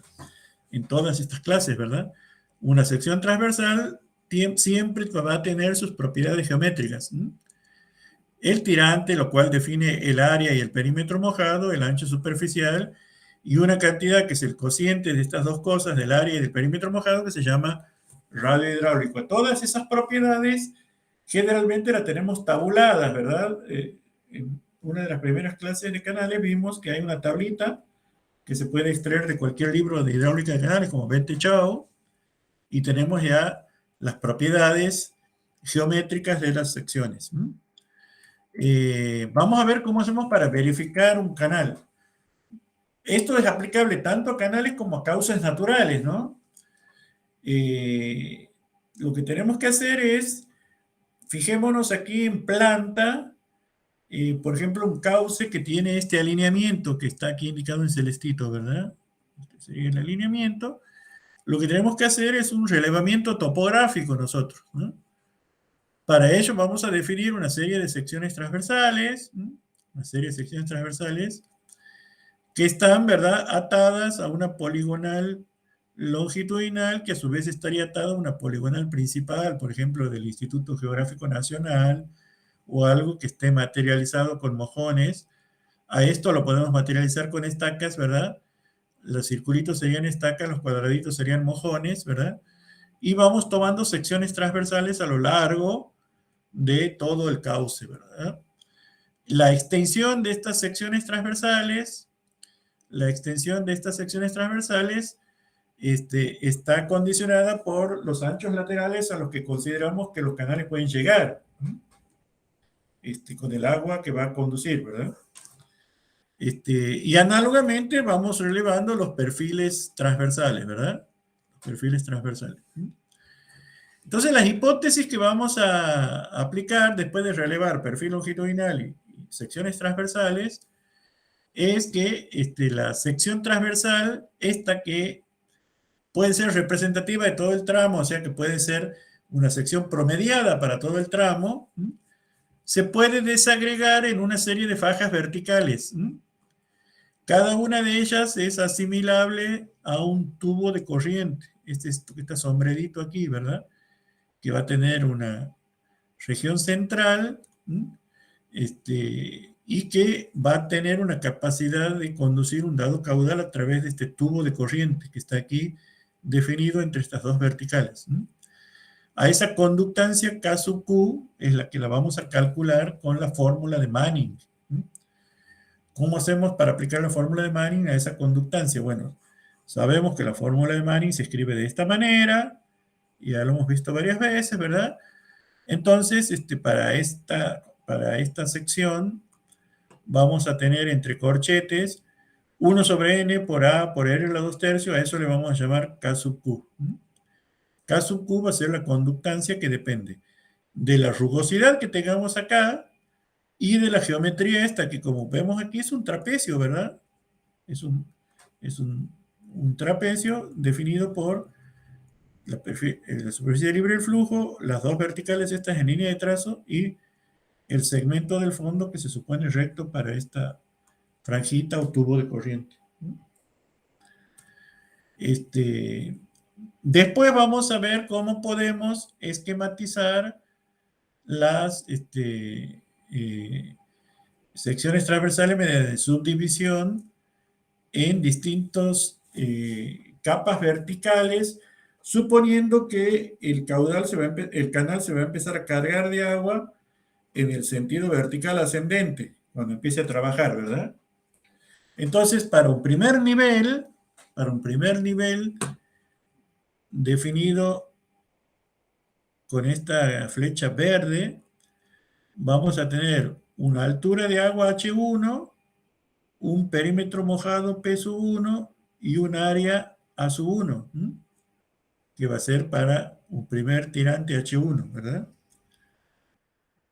en todas estas clases, ¿verdad? Una sección transversal siempre va a tener sus propiedades geométricas. El tirante, lo cual define el área y el perímetro mojado, el ancho superficial, y una cantidad que es el cociente de estas dos cosas, del área y del perímetro mojado, que se llama radio hidráulico. Todas esas propiedades generalmente las tenemos tabuladas, ¿verdad? En una de las primeras clases de canales vimos que hay una tablita que se puede extraer de cualquier libro de hidráulica de canales, como Bente Chao, y tenemos ya las propiedades geométricas de las secciones. Vamos a ver cómo hacemos para verificar un canal. Esto es aplicable tanto a canales como a causas naturales, ¿no? Lo que tenemos que hacer es, fijémonos aquí en planta, por ejemplo, un cauce que tiene este alineamiento que está aquí indicado en celestito, ¿verdad? Este sería el alineamiento. Lo que tenemos que hacer es un relevamiento topográfico nosotros, ¿no? Para ello vamos a definir una serie de secciones transversales, una serie de secciones transversales que están, ¿verdad?, atadas a una poligonal longitudinal que a su vez estaría atada a una poligonal principal, por ejemplo, del Instituto Geográfico Nacional, o algo que esté materializado con mojones. A esto lo podemos materializar con estacas, ¿verdad? Los circulitos serían estacas, los cuadraditos serían mojones, ¿verdad? Y vamos tomando secciones transversales a lo largo de todo el cauce, ¿verdad? La extensión de estas secciones transversales, está condicionada por los anchos laterales a los que consideramos que los canales pueden llegar, con el agua que va a conducir, ¿verdad? Y análogamente vamos relevando los perfiles transversales, ¿verdad? Los perfiles transversales. Entonces, las hipótesis que vamos a aplicar después de relevar perfil longitudinal y secciones transversales es que la sección transversal, esta que puede ser representativa de todo el tramo, o sea que puede ser una sección promediada para todo el tramo, se puede desagregar en una serie de fajas verticales. Cada una de ellas es asimilable a un tubo de corriente. Este está sombredito aquí, ¿verdad? Que va a tener una región central, y que va a tener una capacidad de conducir un dado caudal a través de este tubo de corriente que está aquí definido entre estas dos verticales. A esa conductancia K sub Q es la que la vamos a calcular con la fórmula de Manning. ¿Cómo hacemos para aplicar la fórmula de Manning a esa conductancia? Bueno, sabemos que la fórmula de Manning se escribe de esta manera, ya lo hemos visto varias veces, ¿verdad? Entonces, para esta sección vamos a tener entre corchetes 1 sobre n por a por r a la 2 tercios, a eso le vamos a llamar K sub Q. K sub Q va a ser la conductancia que depende de la rugosidad que tengamos acá y de la geometría esta, que como vemos aquí es un trapecio, ¿verdad? Es un trapecio definido por la superficie libre del flujo, las dos verticales estas en línea de trazo y el segmento del fondo que se supone recto para esta franjita o tubo de corriente. Después vamos a ver cómo podemos esquematizar las secciones transversales mediante subdivisión en distintas capas verticales, suponiendo que el canal se va a empezar a cargar de agua en el sentido vertical ascendente, cuando empiece a trabajar, ¿verdad? Entonces, para un primer nivel definido con esta flecha verde, vamos a tener una altura de agua H1, un perímetro mojado P1 y un área A1, que va a ser para un primer tirante H1, ¿verdad?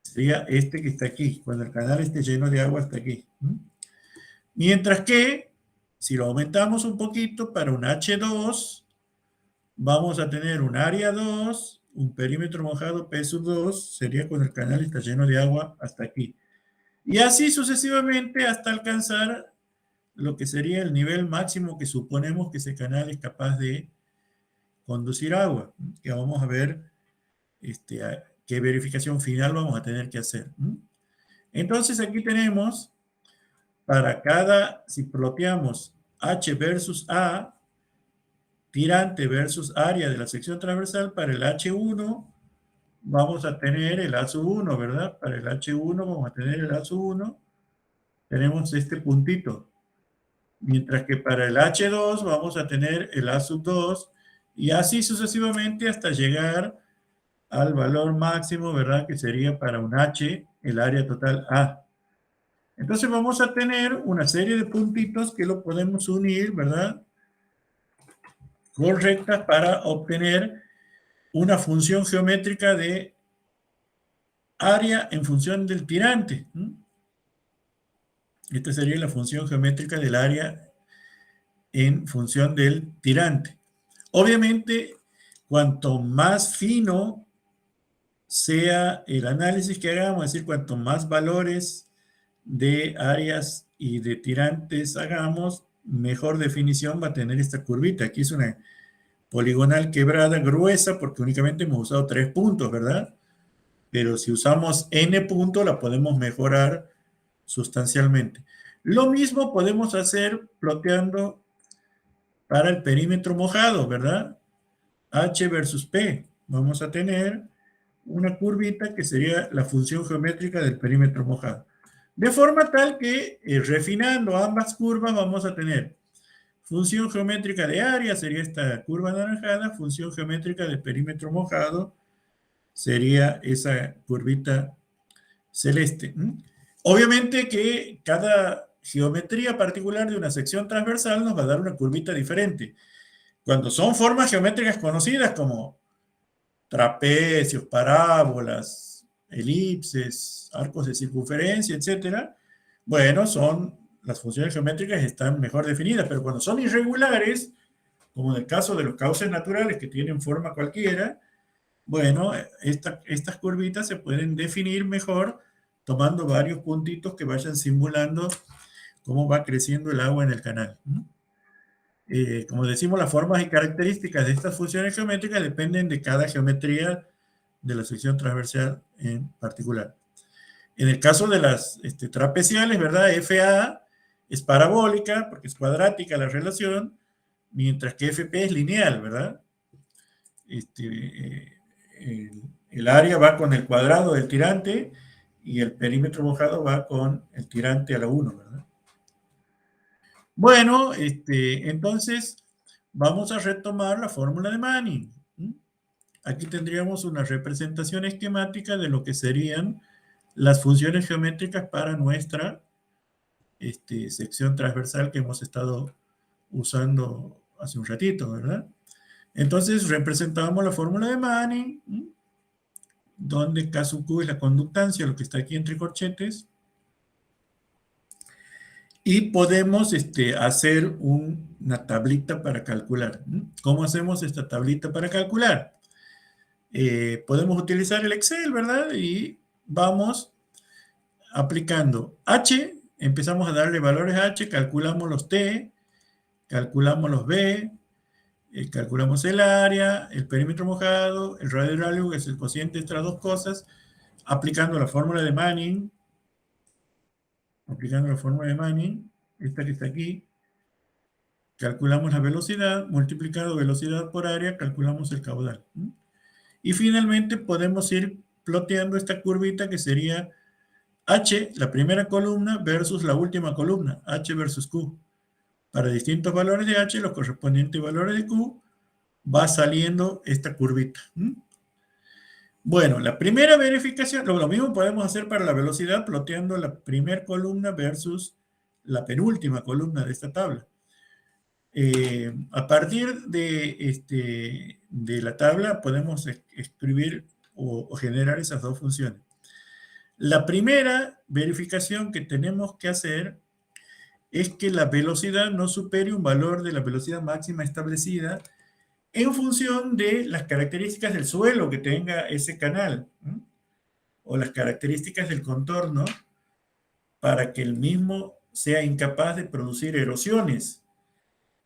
Sería este que está aquí, cuando el canal esté lleno de agua hasta aquí. Mientras que Si lo aumentamos un poquito para un H2, vamos a tener un área 2, un perímetro mojado P sub 2, sería cuando el canal está lleno de agua hasta aquí. Y así sucesivamente hasta alcanzar lo que sería el nivel máximo que suponemos que ese canal es capaz de conducir agua, que vamos a ver qué verificación final vamos a tener que hacer. Entonces aquí tenemos, para cada, si ploteamos H versus A, tirante versus área de la sección transversal, para el H1 vamos a tener el A sub 1, ¿verdad? Para el H1 vamos a tener el A sub 1, tenemos este puntito. Mientras que para el H2 vamos a tener el A sub 2 y así sucesivamente hasta llegar al valor máximo, ¿verdad? Que sería para un H, el área total A. Entonces vamos a tener una serie de puntitos que lo podemos unir, ¿verdad? Con rectas para obtener una función geométrica de área en función del tirante. Esta sería la función geométrica del área en función del tirante. Obviamente, cuanto más fino sea el análisis que hagamos, es decir, cuanto más valores de áreas y de tirantes hagamos, mejor definición va a tener esta curvita. Aquí es una poligonal quebrada gruesa porque únicamente hemos usado 3 puntos, ¿verdad? Pero si usamos n puntos la podemos mejorar sustancialmente. Lo mismo podemos hacer ploteando para el perímetro mojado, ¿verdad? H versus P. Vamos a tener una curvita que sería la función geométrica del perímetro mojado. De forma tal que, refinando ambas curvas, vamos a tener función geométrica de área, sería esta curva anaranjada, función geométrica del perímetro mojado, sería esa curvita celeste. Obviamente que cada geometría particular de una sección transversal nos va a dar una curvita diferente. Cuando son formas geométricas conocidas como trapecios, parábolas, elipses, arcos de circunferencia, etcétera, bueno, las funciones geométricas están mejor definidas, pero cuando son irregulares, como en el caso de los cauces naturales que tienen forma cualquiera, bueno, estas curvitas se pueden definir mejor tomando varios puntitos que vayan simulando cómo va creciendo el agua en el canal. Como decimos, las formas y características de estas funciones geométricas dependen de cada geometría de la sección transversal en particular. En el caso de las trapeciales, ¿verdad? FA es parabólica porque es cuadrática la relación, mientras que FP es lineal, ¿verdad? El área va con el cuadrado del tirante y el perímetro mojado va con el tirante a la 1, ¿verdad? Bueno, entonces vamos a retomar la fórmula de Manning. Aquí tendríamos una representación esquemática de lo que serían las funciones geométricas para nuestra sección transversal que hemos estado usando hace un ratito, ¿verdad? Entonces representábamos la fórmula de Manning, donde K sub Q es la conductancia, lo que está aquí entre corchetes, y podemos hacer una tablita para calcular. ¿Cómo hacemos esta tablita para calcular? Podemos utilizar el Excel, ¿verdad? Y vamos aplicando H, empezamos a darle valores a H, calculamos los T, calculamos los B, calculamos el área, el perímetro mojado, el radio hidráulico, que es el cociente de estas dos cosas, aplicando la fórmula de Manning, esta que está aquí, calculamos la velocidad, multiplicado velocidad por área, calculamos el caudal. Y finalmente podemos ir ploteando esta curvita que sería H, la primera columna, versus la última columna, H versus Q. Para distintos valores de H, los correspondientes valores de Q, va saliendo esta curvita. Bueno, la primera verificación, lo mismo podemos hacer para la velocidad, ploteando la primera columna versus la penúltima columna de esta tabla. A partir de la tabla podemos escribir o generar esas dos funciones. La primera verificación que tenemos que hacer es que la velocidad no supere un valor de la velocidad máxima establecida en función de las características del suelo que tenga ese canal, ¿no? O las características del contorno, para que el mismo sea incapaz de producir erosiones.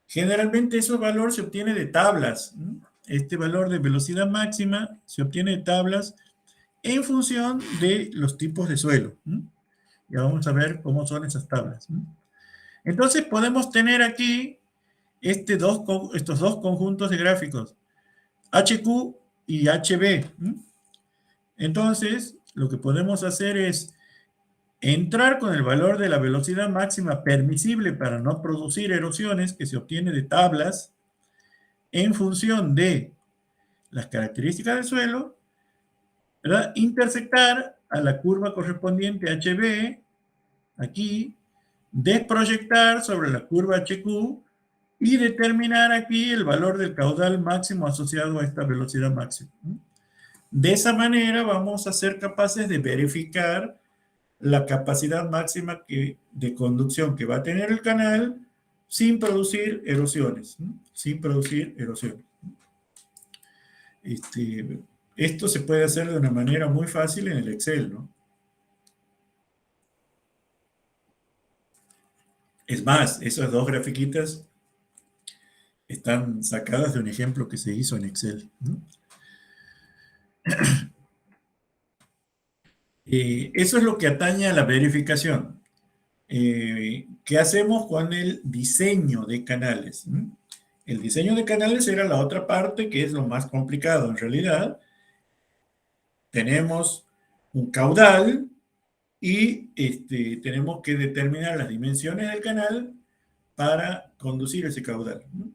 Generalmente ese valor se obtiene de tablas, ¿no? Este valor de velocidad máxima se obtiene de tablas en función de los tipos de suelo, ¿no? Ya vamos a ver cómo son esas tablas, ¿no? Entonces podemos tener aquí estos dos conjuntos de gráficos, HQ y HB, ¿no? Entonces, lo que podemos hacer es entrar con el valor de la velocidad máxima permisible para no producir erosiones, que se obtiene de tablas, en función de las características del suelo, ¿verdad? Intersectar a la curva correspondiente HB, aquí, desproyectar sobre la curva HQ y determinar aquí el valor del caudal máximo asociado a esta velocidad máxima. De esa manera vamos a ser capaces de verificar la capacidad máxima de conducción que va a tener el canal sin producir erosiones, ¿no? Sin producir erosiones. Esto se puede hacer de una manera muy fácil en el Excel, ¿no? Es más, esas dos grafiquitas están sacadas de un ejemplo que se hizo en Excel, ¿no? Eso es lo que atañe a la verificación. ¿Qué hacemos con el diseño de canales? El diseño de canales era la otra parte que es lo más complicado. En realidad, tenemos un caudal y tenemos que determinar las dimensiones del canal para conducir ese caudal, ¿no?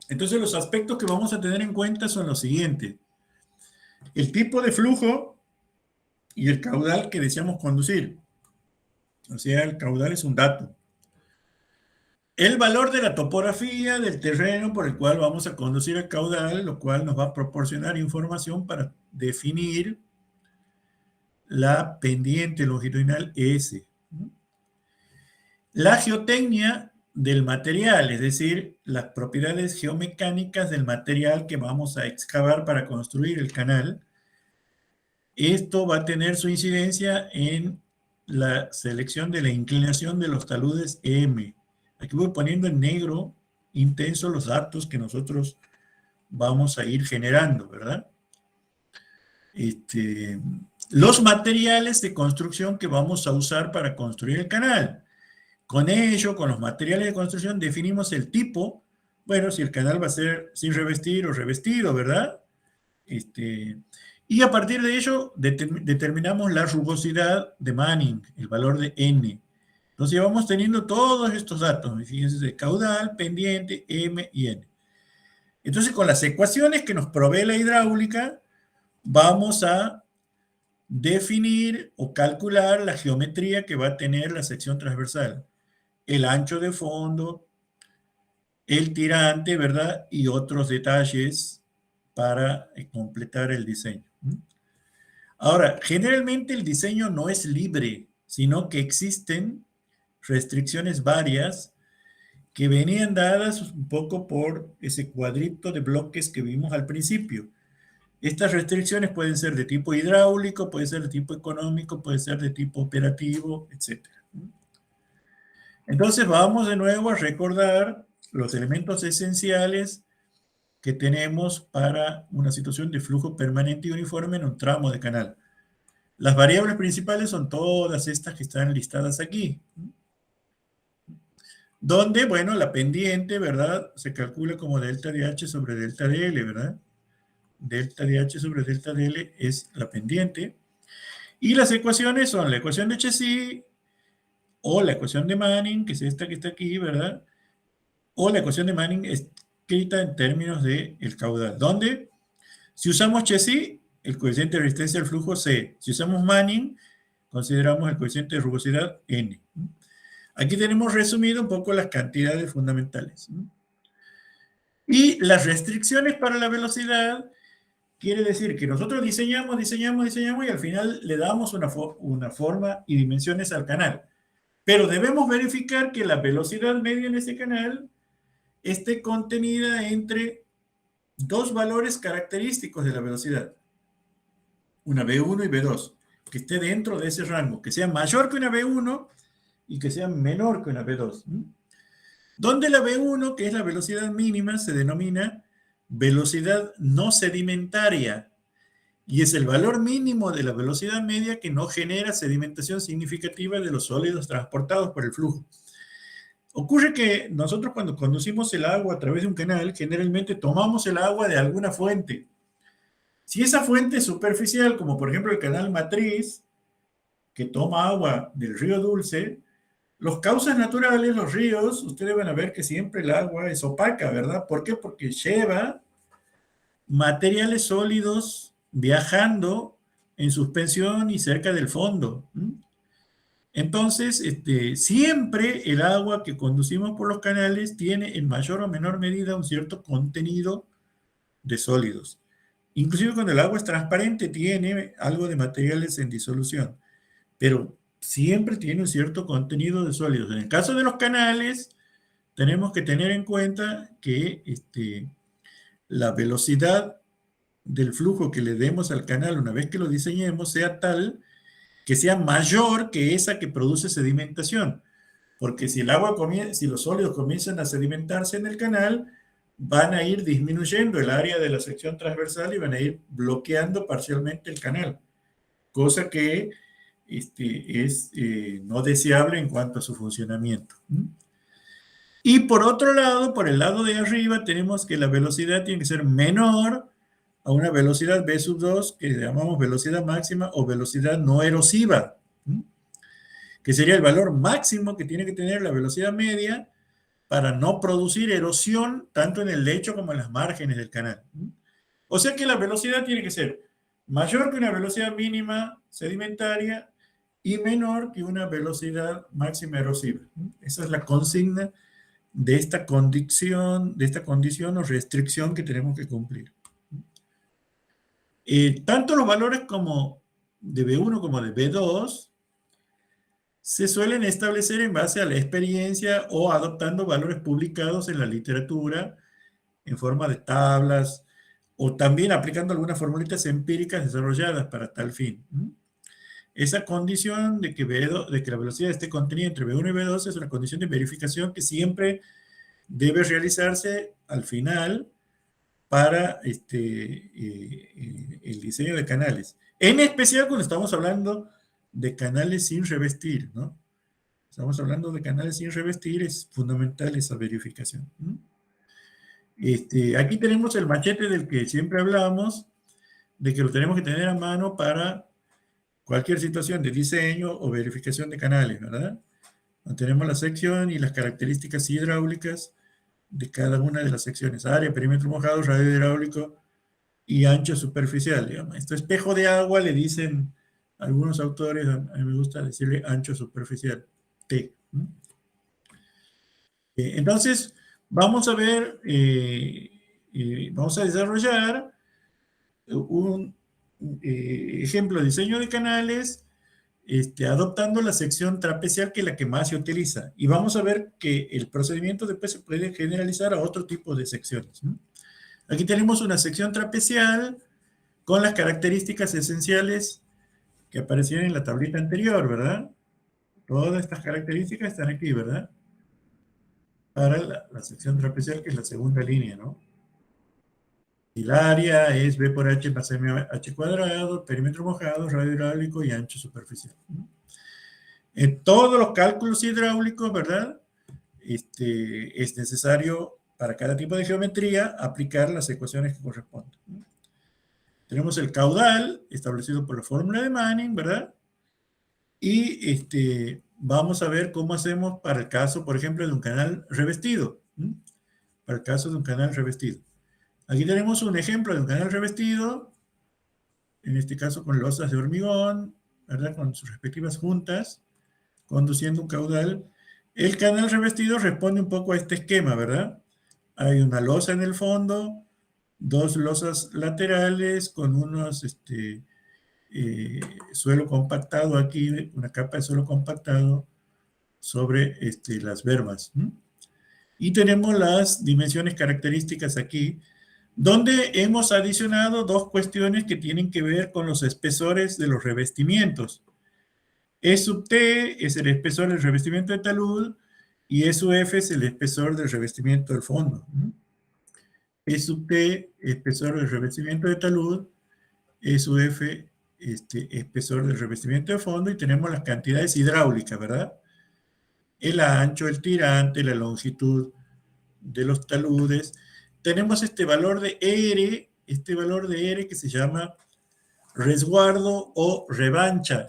Entonces, los aspectos que vamos a tener en cuenta son los siguientes: el tipo de flujo y el caudal que deseamos conducir. O sea, el caudal es un dato. El valor de la topografía del terreno por el cual vamos a conducir el caudal, lo cual nos va a proporcionar información para definir la pendiente longitudinal S. La geotecnia del material, es decir, las propiedades geomecánicas del material que vamos a excavar para construir el canal. Esto va a tener su incidencia en la selección de la inclinación de los taludes M. Aquí voy poniendo en negro intenso los datos que nosotros vamos a ir generando, ¿verdad? Los materiales de construcción que vamos a usar para construir el canal. Con ello, con los materiales de construcción, definimos el tipo. Bueno, si el canal va a ser sin revestir o revestido, ¿verdad? Y a partir de ello determinamos la rugosidad de Manning, el valor de N. Entonces ya vamos teniendo todos estos datos, fíjense, de caudal, pendiente, M y N. Entonces con las ecuaciones que nos provee la hidráulica, vamos a definir o calcular la geometría que va a tener la sección transversal, el ancho de fondo, el tirante, ¿verdad? Y otros detalles para completar el diseño. Ahora, generalmente el diseño no es libre, sino que existen restricciones varias que venían dadas un poco por ese cuadrito de bloques que vimos al principio. Estas restricciones pueden ser de tipo hidráulico, pueden ser de tipo económico, pueden ser de tipo operativo, etc. Entonces vamos de nuevo a recordar los elementos esenciales que tenemos para una situación de flujo permanente y uniforme en un tramo de canal. Las variables principales son todas estas que están listadas aquí, donde, bueno, la pendiente, ¿verdad? Se calcula como delta de H sobre delta de L, ¿verdad? Delta de H sobre delta de L es la pendiente. Y las ecuaciones son la ecuación de Chezy o la ecuación de Manning, que es esta que está aquí, ¿verdad? O la ecuación de Manning escrita en términos del caudal, donde si usamos Chezy, el coeficiente de resistencia al flujo C. Si usamos Manning, consideramos el coeficiente de rugosidad N. Aquí tenemos resumido un poco las cantidades fundamentales. Y las restricciones para la velocidad quiere decir que nosotros diseñamos y al final le damos una forma y dimensiones al canal. Pero debemos verificar que la velocidad media en ese canal esté contenida entre dos valores característicos de la velocidad, una V1 y V2, que esté dentro de ese rango, que sea mayor que una V1 y que sea menor que una V2. Donde la V1, que es la velocidad mínima, se denomina velocidad no sedimentaria, y es el valor mínimo de la velocidad media que no genera sedimentación significativa de los sólidos transportados por el flujo. Ocurre que nosotros cuando conducimos el agua a través de un canal, generalmente tomamos el agua de alguna fuente. Si esa fuente es superficial, como por ejemplo el canal Matriz, que toma agua del río Dulce, los cauces naturales, los ríos, ustedes van a ver que siempre el agua es opaca, ¿verdad? ¿Por qué? Porque lleva materiales sólidos viajando en suspensión y cerca del fondo. Entonces, siempre el agua que conducimos por los canales tiene en mayor o menor medida un cierto contenido de sólidos. Inclusive cuando el agua es transparente tiene algo de materiales en disolución, pero siempre tiene un cierto contenido de sólidos. En el caso de los canales, tenemos que tener en cuenta que la velocidad del flujo que le demos al canal una vez que lo diseñemos sea tal que sea mayor que esa que produce sedimentación. Porque si el agua si los sólidos comienzan a sedimentarse en el canal, van a ir disminuyendo el área de la sección transversal y van a ir bloqueando parcialmente el canal, cosa que es no deseable en cuanto a su funcionamiento. Y por otro lado, por el lado de arriba, tenemos que la velocidad tiene que ser menor a una velocidad v sub 2, que llamamos velocidad máxima o velocidad no erosiva, que sería el valor máximo que tiene que tener la velocidad media para no producir erosión tanto en el lecho como en las márgenes del canal. O sea que la velocidad tiene que ser mayor que una velocidad mínima sedimentaria y menor que una velocidad máxima erosiva. Esa es la consigna de esta condición o restricción que tenemos que cumplir. Tanto los valores como de B1 como de B2 se suelen establecer en base a la experiencia o adoptando valores publicados en la literatura en forma de tablas o también aplicando algunas formulitas empíricas desarrolladas para tal fin. Esa condición de que la velocidad esté contenida entre B1 y B2 es una condición de verificación que siempre debe realizarse al final para el diseño de canales. En especial cuando estamos hablando de canales sin revestir, ¿no? Estamos hablando de canales sin revestir, es fundamental esa verificación. Aquí tenemos el machete del que siempre hablamos, de que lo tenemos que tener a mano para cualquier situación de diseño o verificación de canales, ¿verdad? Tenemos la sección y las características hidráulicas de cada una de las secciones: área, perímetro mojado, radio hidráulico y ancho superficial, digamos. Esto espejo de agua le dicen algunos autores, a mí me gusta decirle ancho superficial, T. Entonces, vamos a ver, vamos a desarrollar un ejemplo de diseño de canales adoptando la sección trapecial, que es la que más se utiliza. Y vamos a ver que el procedimiento después se puede generalizar a otro tipo de secciones. Aquí tenemos una sección trapecial con las características esenciales que aparecían en la tablita anterior, ¿verdad? Todas estas características están aquí, ¿verdad? Para la sección trapecial, que es la segunda línea, ¿no? El área es B por H más MH cuadrado, perímetro mojado, radio hidráulico y ancho superficial. En todos los cálculos hidráulicos, ¿verdad? Es necesario para cada tipo de geometría aplicar las ecuaciones que corresponden. Tenemos el caudal establecido por la fórmula de Manning, ¿verdad? Y vamos a ver cómo hacemos para el caso, por ejemplo, de un canal revestido. Para el caso de un canal revestido. Aquí tenemos un ejemplo de un canal revestido, en este caso con losas de hormigón, ¿verdad? Con sus respectivas juntas, conduciendo un caudal. El canal revestido responde un poco a este esquema, ¿verdad? Hay una losa en el fondo, dos losas laterales con unos suelo compactado aquí, una capa de suelo compactado sobre las verbas. Y tenemos las dimensiones características aquí, donde hemos adicionado dos cuestiones que tienen que ver con los espesores de los revestimientos. E sub T es el espesor del revestimiento de talud y E sub F es el espesor del revestimiento del fondo. E sub T, espesor del revestimiento de talud, E sub F, espesor del revestimiento de fondo, y tenemos las cantidades hidráulicas, ¿verdad? El ancho, el tirante, la longitud de los taludes. Tenemos este valor de R que se llama resguardo o revancha.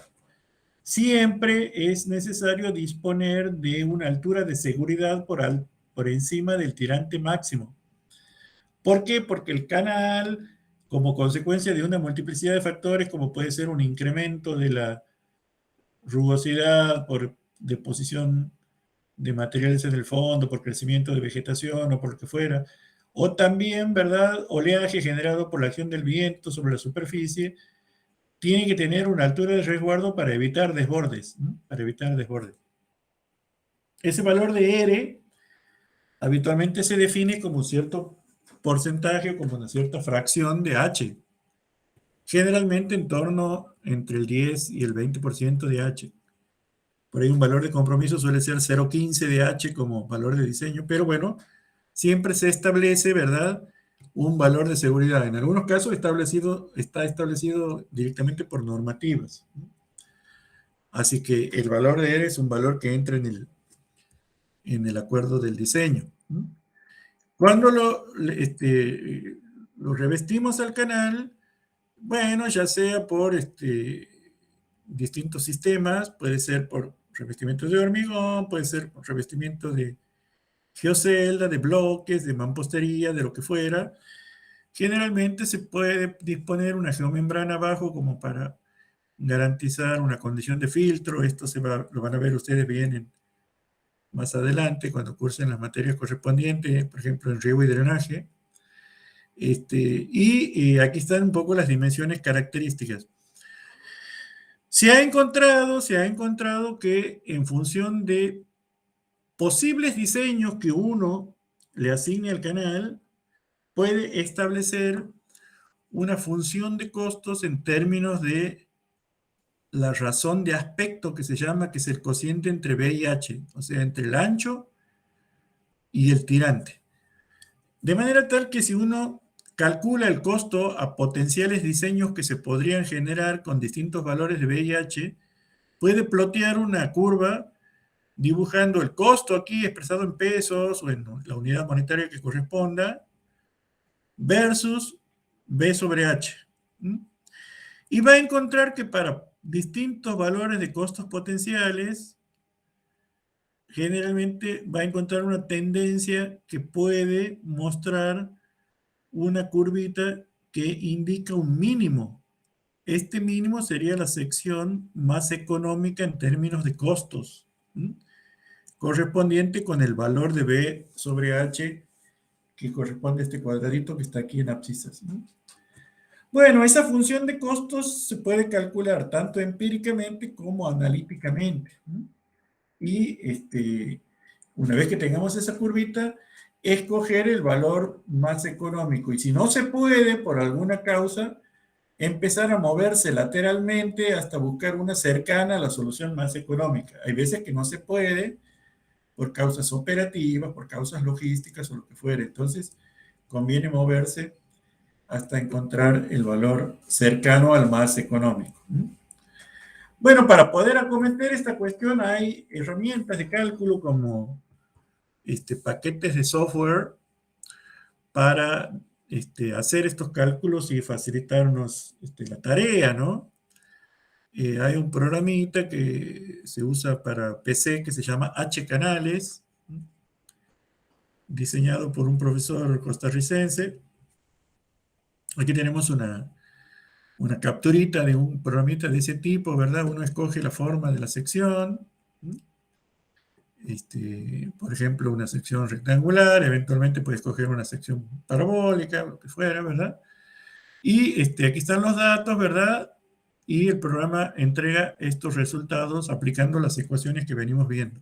Siempre es necesario disponer de una altura de seguridad por encima del tirante máximo. ¿Por qué? Porque el canal, como consecuencia de una multiplicidad de factores, como puede ser un incremento de la rugosidad por deposición de materiales en el fondo, por crecimiento de vegetación o por lo que fuera, o también, ¿verdad?, oleaje generado por la acción del viento sobre la superficie, tiene que tener una altura de resguardo para evitar desbordes, ¿no? Para evitar desbordes. Ese valor de R habitualmente se define como cierto porcentaje o como una cierta fracción de H, generalmente en torno entre el 10 y el 20% de H. Por ahí un valor de compromiso suele ser 0,15 de H como valor de diseño, pero bueno, siempre se establece, ¿verdad?, un valor de seguridad. En algunos casos está establecido directamente por normativas. Así que el valor de R es un valor que entra en el acuerdo del diseño. Cuando lo revestimos al canal, bueno, ya sea por distintos sistemas, puede ser por revestimientos de hormigón, puede ser por revestimiento de geocelda, de bloques, de mampostería, de lo que fuera. Generalmente se puede disponer una geomembrana abajo como para garantizar una condición de filtro. Esto lo van a ver ustedes bien más adelante cuando cursen las materias correspondientes, por ejemplo en riego y drenaje. Y aquí están un poco las dimensiones características. Se ha encontrado que en función de posibles diseños que uno le asigne al canal, puede establecer una función de costos en términos de la razón de aspecto que se llama, que es el cociente entre B y H, o sea, entre el ancho y el tirante. De manera tal que si uno calcula el costo a potenciales diseños que se podrían generar con distintos valores de B y H, puede plotear una curva dibujando el costo aquí expresado en pesos o en la unidad monetaria que corresponda versus B sobre H. Y va a encontrar que para distintos valores de costos potenciales, generalmente va a encontrar una tendencia que puede mostrar una curvita que indica un mínimo. Este mínimo sería la sección más económica en términos de costos, correspondiente con el valor de B sobre H, que corresponde a este cuadradito que está aquí en abscisas. Bueno, esa función de costos se puede calcular tanto empíricamente como analíticamente. Y una vez que tengamos esa curvita, escoger el valor más económico. Y si no se puede, por alguna causa, empezar a moverse lateralmente hasta buscar una cercana a la solución más económica. Hay veces que no se puede por causas operativas, por causas logísticas o lo que fuera. Entonces, conviene moverse hasta encontrar el valor cercano al más económico. Bueno, para poder acometer esta cuestión hay herramientas de cálculo como paquetes de software para hacer estos cálculos y facilitarnos la tarea, ¿no? Hay un programita que se usa para PC que se llama H-Canales, diseñado por un profesor costarricense. Aquí tenemos una capturita de un programita de ese tipo, ¿verdad? Uno escoge la forma de la sección, por ejemplo, una sección rectangular, eventualmente puede escoger una sección parabólica, lo que fuera, ¿verdad? Y aquí están los datos, ¿verdad? Y el programa entrega estos resultados aplicando las ecuaciones que venimos viendo.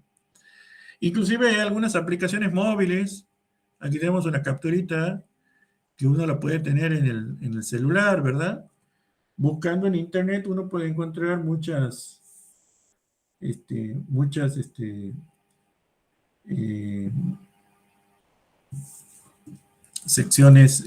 Inclusive hay algunas aplicaciones móviles. Aquí tenemos una capturita que uno la puede tener en el celular, ¿verdad? Buscando en internet uno puede encontrar muchas eh, secciones,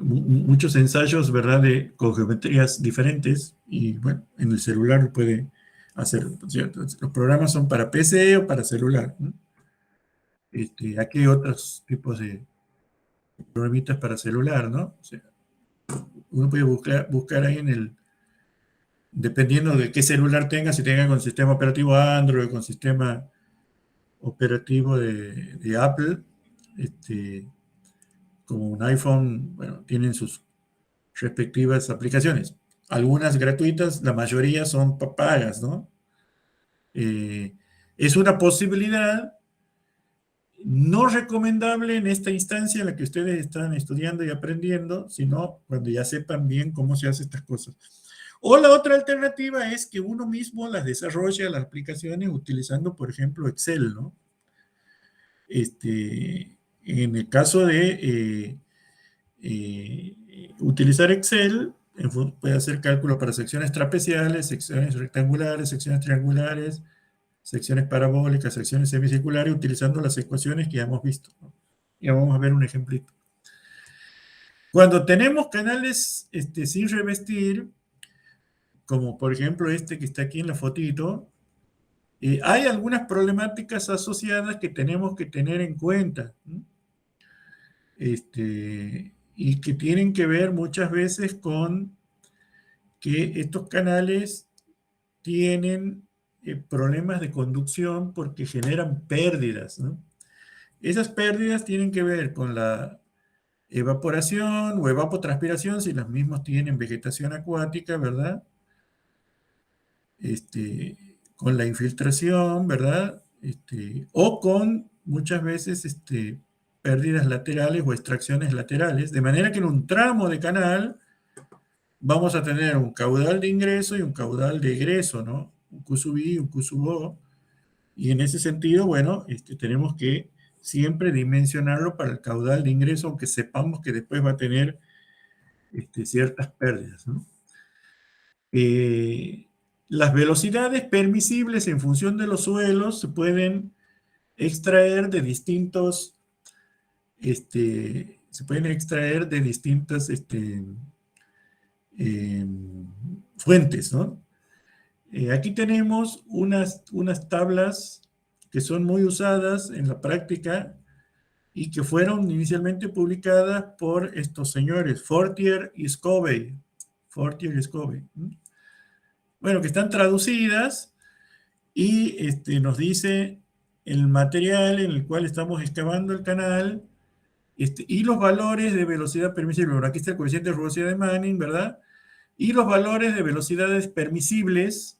muchos ensayos, ¿verdad? Con geometrías diferentes y bueno, en el celular puede hacer, ¿cierto? Los programas son para PC o para celular, ¿no? Aquí hay otros tipos de programitas para celular, ¿no? O sea, uno puede buscar ahí dependiendo de qué celular tenga, si tenga con sistema operativo Android, con sistema operativo de Apple, como un iPhone, bueno, tienen sus respectivas aplicaciones. Algunas gratuitas, la mayoría son pagas, ¿no? Eh, es una posibilidad no recomendable en esta instancia en la que ustedes están estudiando y aprendiendo, sino cuando ya sepan bien cómo se hacen estas cosas. O la otra alternativa es que uno mismo las desarrolle las aplicaciones utilizando, por ejemplo, Excel, ¿no? En el caso de utilizar Excel, puede hacer cálculo para secciones trapeciales, secciones rectangulares, secciones triangulares, secciones parabólicas, secciones semicirculares, utilizando las ecuaciones que ya hemos visto, ¿no? Ya vamos a ver un ejemplito. Cuando tenemos canales sin revestir, como por ejemplo este que está aquí en la fotito, hay algunas problemáticas asociadas que tenemos que tener en cuenta, ¿no? Y que tienen que ver muchas veces con que estos canales tienen problemas de conducción porque generan pérdidas, ¿no? Esas pérdidas tienen que ver con la evaporación o evapotranspiración, si los mismos tienen vegetación acuática, ¿verdad? Con la infiltración, ¿verdad? O con muchas veces pérdidas laterales o extracciones laterales, de manera que en un tramo de canal vamos a tener un caudal de ingreso y un caudal de egreso, ¿no? Un Q sub I, un Q sub O, y en ese sentido, bueno, tenemos que siempre dimensionarlo para el caudal de ingreso, aunque sepamos que después va a tener ciertas pérdidas, ¿no? Las velocidades permisibles en función de los suelos se pueden extraer de distintas eh, fuentes, ¿no? Aquí tenemos unas tablas que son muy usadas en la práctica y que fueron inicialmente publicadas por estos señores, Fortier y Scobey. Fortier y Scobey. Bueno, que están traducidas y nos dice el material en el cual estamos excavando el canal y los valores de velocidad permisible. Bueno, aquí está el coeficiente de rugosidad de Manning, ¿verdad? Y los valores de velocidades permisibles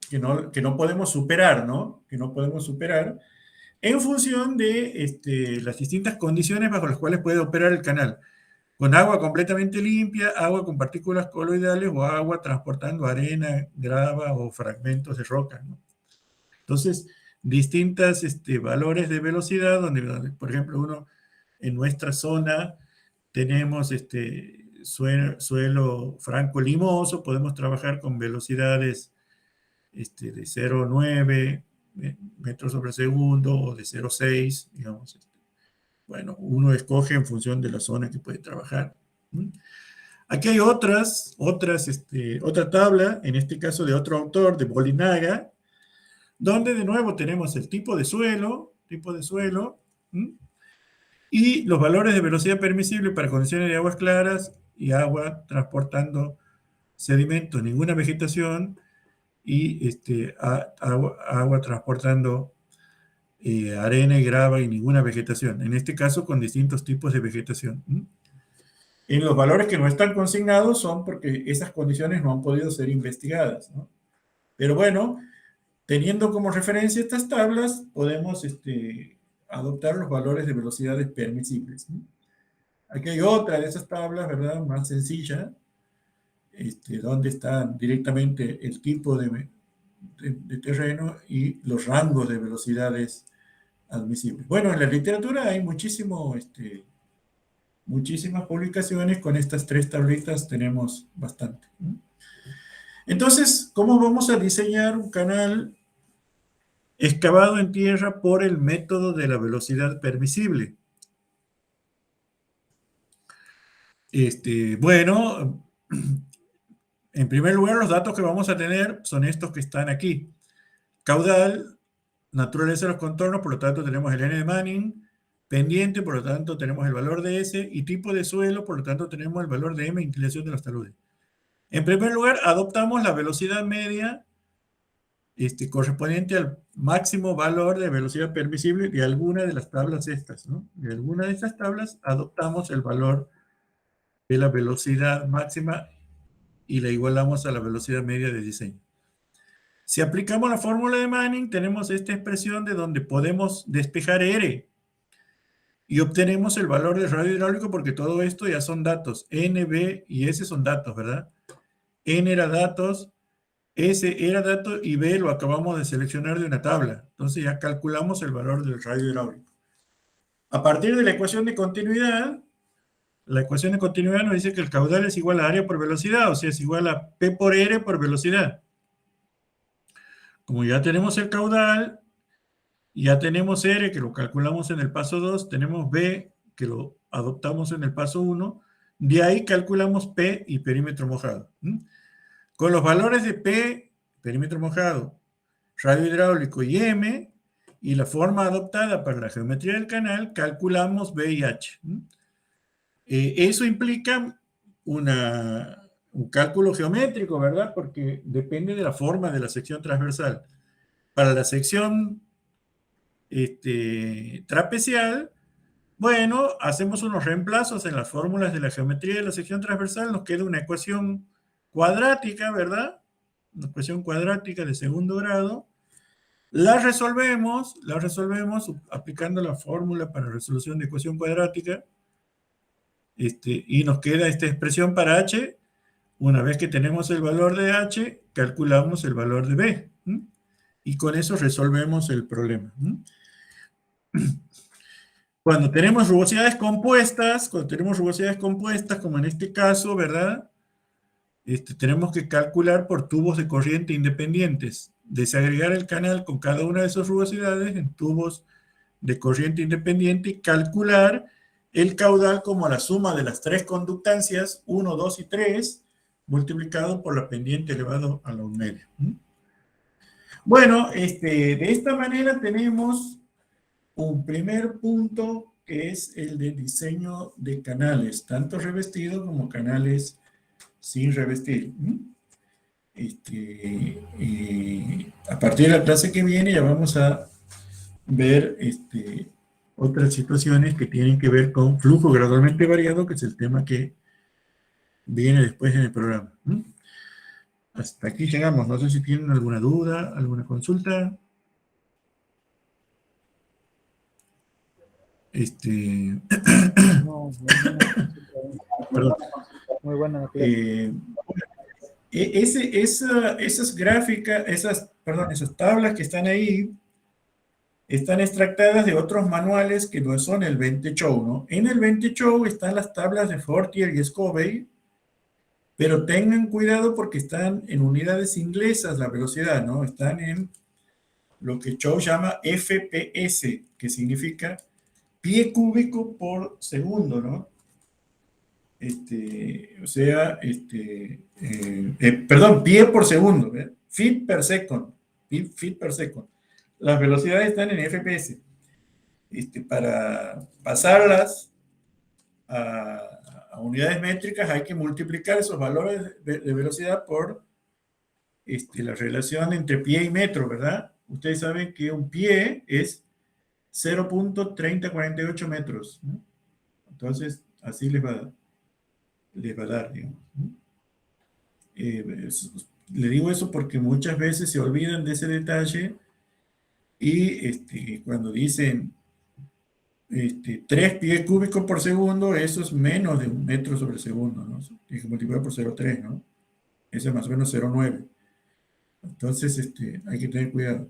que no podemos superar, ¿no? Que no podemos superar en función de las distintas condiciones bajo las cuales puede operar el canal. Con agua completamente limpia, agua con partículas coloidales o agua transportando arena, grava o fragmentos de roca, ¿no? Entonces, distintas valores de velocidad, donde, por ejemplo, uno en nuestra zona tenemos suelo franco limoso, podemos trabajar con velocidades de 0,9 metros sobre segundo o de 0,6, digamos. Bueno, uno escoge en función de la zona que puede trabajar. Aquí hay otra tabla, en este caso de otro autor, de Bolinaga, donde de nuevo tenemos el tipo de suelo, y los valores de velocidad permisible para condiciones de aguas claras y agua transportando sedimentos, ninguna vegetación, y agua transportando arena y grava y ninguna vegetación, en este caso con distintos tipos de vegetación. En los valores que no están consignados son porque esas condiciones no han podido ser investigadas, ¿no? Pero bueno, teniendo como referencia estas tablas, podemos adoptar los valores de velocidades permisibles, ¿no? Aquí hay otra de esas tablas, ¿verdad? Más sencilla, donde está directamente el tipo de terreno y los rangos de velocidades admisibles. Bueno, en la literatura hay muchísimas publicaciones con estas tres tablitas, tenemos bastante. Entonces, ¿cómo vamos a diseñar un canal excavado en tierra por el método de la velocidad permisible? Bueno, en primer lugar, los datos que vamos a tener son estos que están aquí. Caudal, naturaleza de los contornos, por lo tanto tenemos el n de Manning. Pendiente, por lo tanto tenemos el valor de S. Y tipo de suelo, por lo tanto tenemos el valor de M, inclinación de los taludes. En primer lugar, adoptamos la velocidad media correspondiente al máximo valor de velocidad permisible de alguna de las tablas estas, ¿no? De alguna de estas tablas adoptamos el valor de la velocidad máxima y la igualamos a la velocidad media de diseño. Si aplicamos la fórmula de Manning, tenemos esta expresión de donde podemos despejar R y obtenemos el valor del radio hidráulico porque todo esto ya son datos. N, B y S son datos, ¿verdad? N era datos, S era dato y B lo acabamos de seleccionar de una tabla. Entonces ya calculamos el valor del radio hidráulico. A partir de la ecuación de continuidad nos dice que el caudal es igual a área por velocidad, o sea, es igual a P por R por velocidad. Como ya tenemos el caudal, ya tenemos R, que lo calculamos en el paso 2, tenemos B, que lo adoptamos en el paso 1, de ahí calculamos P y perímetro mojado. Con los valores de P, perímetro mojado, radio hidráulico y M, y la forma adoptada para la geometría del canal, calculamos B y H. Eso implica un cálculo geométrico, ¿verdad? Porque depende de la forma de la sección transversal. Para la sección trapecial, bueno, hacemos unos reemplazos en las fórmulas de la geometría de la sección transversal, nos queda una ecuación cuadrática, ¿verdad? Una ecuación cuadrática de segundo grado. La resolvemos aplicando la fórmula para resolución de ecuación cuadrática, y nos queda esta expresión para H. Una vez que tenemos el valor de H, calculamos el valor de B. Y con eso resolvemos el problema. Cuando tenemos rugosidades compuestas, como en este caso, ¿verdad? Tenemos que calcular por tubos de corriente independientes. Desagregar el canal con cada una de esas rugosidades en tubos de corriente independiente y calcular el caudal como la suma de las tres conductancias, 1, 2 y 3, multiplicado por la pendiente elevado a la 1/2. Bueno, de esta manera tenemos un primer punto que es el de diseño de canales, tanto revestidos como canales sin revestir. A partir de la clase que viene ya vamos a ver otras situaciones que tienen que ver con flujo gradualmente variado, que es el tema que viene después en el programa. Hasta aquí llegamos. No sé si tienen alguna duda, alguna consulta. No, Perdón. muy buena. Esas gráficas, esas tablas que están ahí, están extractadas de otros manuales que no son el VenteShow, ¿no? En el VenteShow están las tablas de Fortier y Scovey, pero tengan cuidado porque están en unidades inglesas la velocidad, ¿no? Están en lo que Chow llama FPS, que significa pie cúbico por segundo, ¿no? Pie por segundo, ¿eh? Feet per second. Feet per second. Las velocidades están en FPS. Para pasarlas a unidades métricas hay que multiplicar esos valores de velocidad por la relación entre pie y metro, ¿verdad? Ustedes saben que un pie es 0.3048 metros, ¿no? Entonces, así les va a dar, digamos. Le digo eso porque muchas veces se olvidan de ese detalle y cuando dicen 3 pies cúbicos por segundo, eso es menos de 1 metro sobre segundo, ¿no? Tiene que multiplicar por 0.3, ¿no? Eso es más o menos 0.9. Entonces, hay que tener cuidado.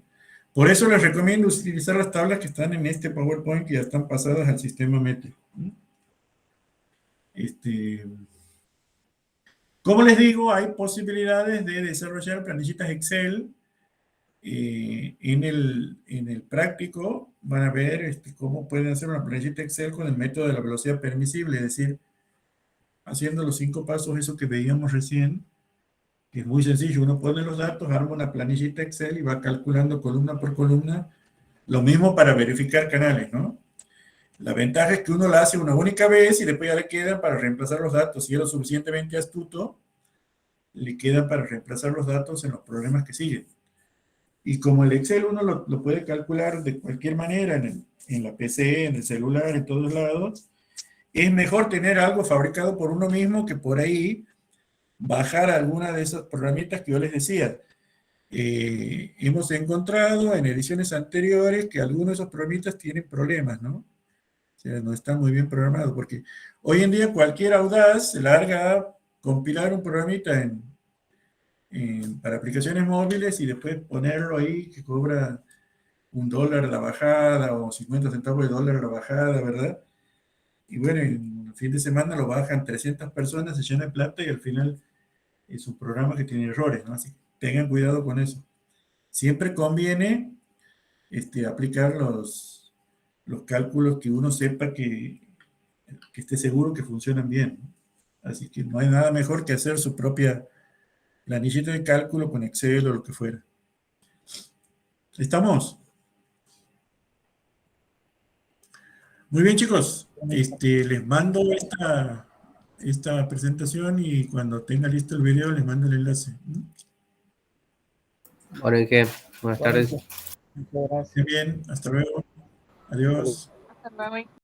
Por eso les recomiendo utilizar las tablas que están en este PowerPoint, que ya están pasadas al sistema METE. Como les digo, hay posibilidades de desarrollar planillitas Excel. En el práctico van a ver cómo pueden hacer una planillita Excel con el método de la velocidad permisible, es decir, haciendo los 5 pasos, eso que veíamos recién, que es muy sencillo. Uno pone los datos, arma una planillita Excel y va calculando columna por columna. Lo mismo para verificar canales, ¿no? La ventaja es que uno la hace una única vez y después ya le queda para reemplazar los datos. Si es lo suficientemente astuto, le queda para reemplazar los datos en los programas que siguen. Y como el Excel uno lo puede calcular de cualquier manera, en la PC, en el celular, en todos lados, es mejor tener algo fabricado por uno mismo que por ahí bajar alguna de esas programitas que yo les decía. Hemos encontrado en ediciones anteriores que algunos de esos programitas tienen problemas, ¿no? O sea, no están muy bien programados, porque hoy en día cualquier audaz se larga a compilar un programita para aplicaciones móviles y después ponerlo ahí que cobra $1 la bajada o 50 centavos de dólar la bajada, ¿verdad? Y bueno, en el fin de semana lo bajan 300 personas, se llena de plata y al final es un programa que tiene errores, ¿no? Así que tengan cuidado con eso. Siempre conviene aplicar los cálculos que uno sepa que esté seguro que funcionan bien, ¿no? Así que no hay nada mejor que hacer su propia planillita de cálculo con Excel o lo que fuera. ¿Estamos? Muy bien, chicos. Les mando esta presentación y cuando tenga listo el video les mando el enlace. Bueno, ¿y qué? Buenas tardes. Muchas gracias. Muy bien, hasta luego. Adiós. Hasta luego.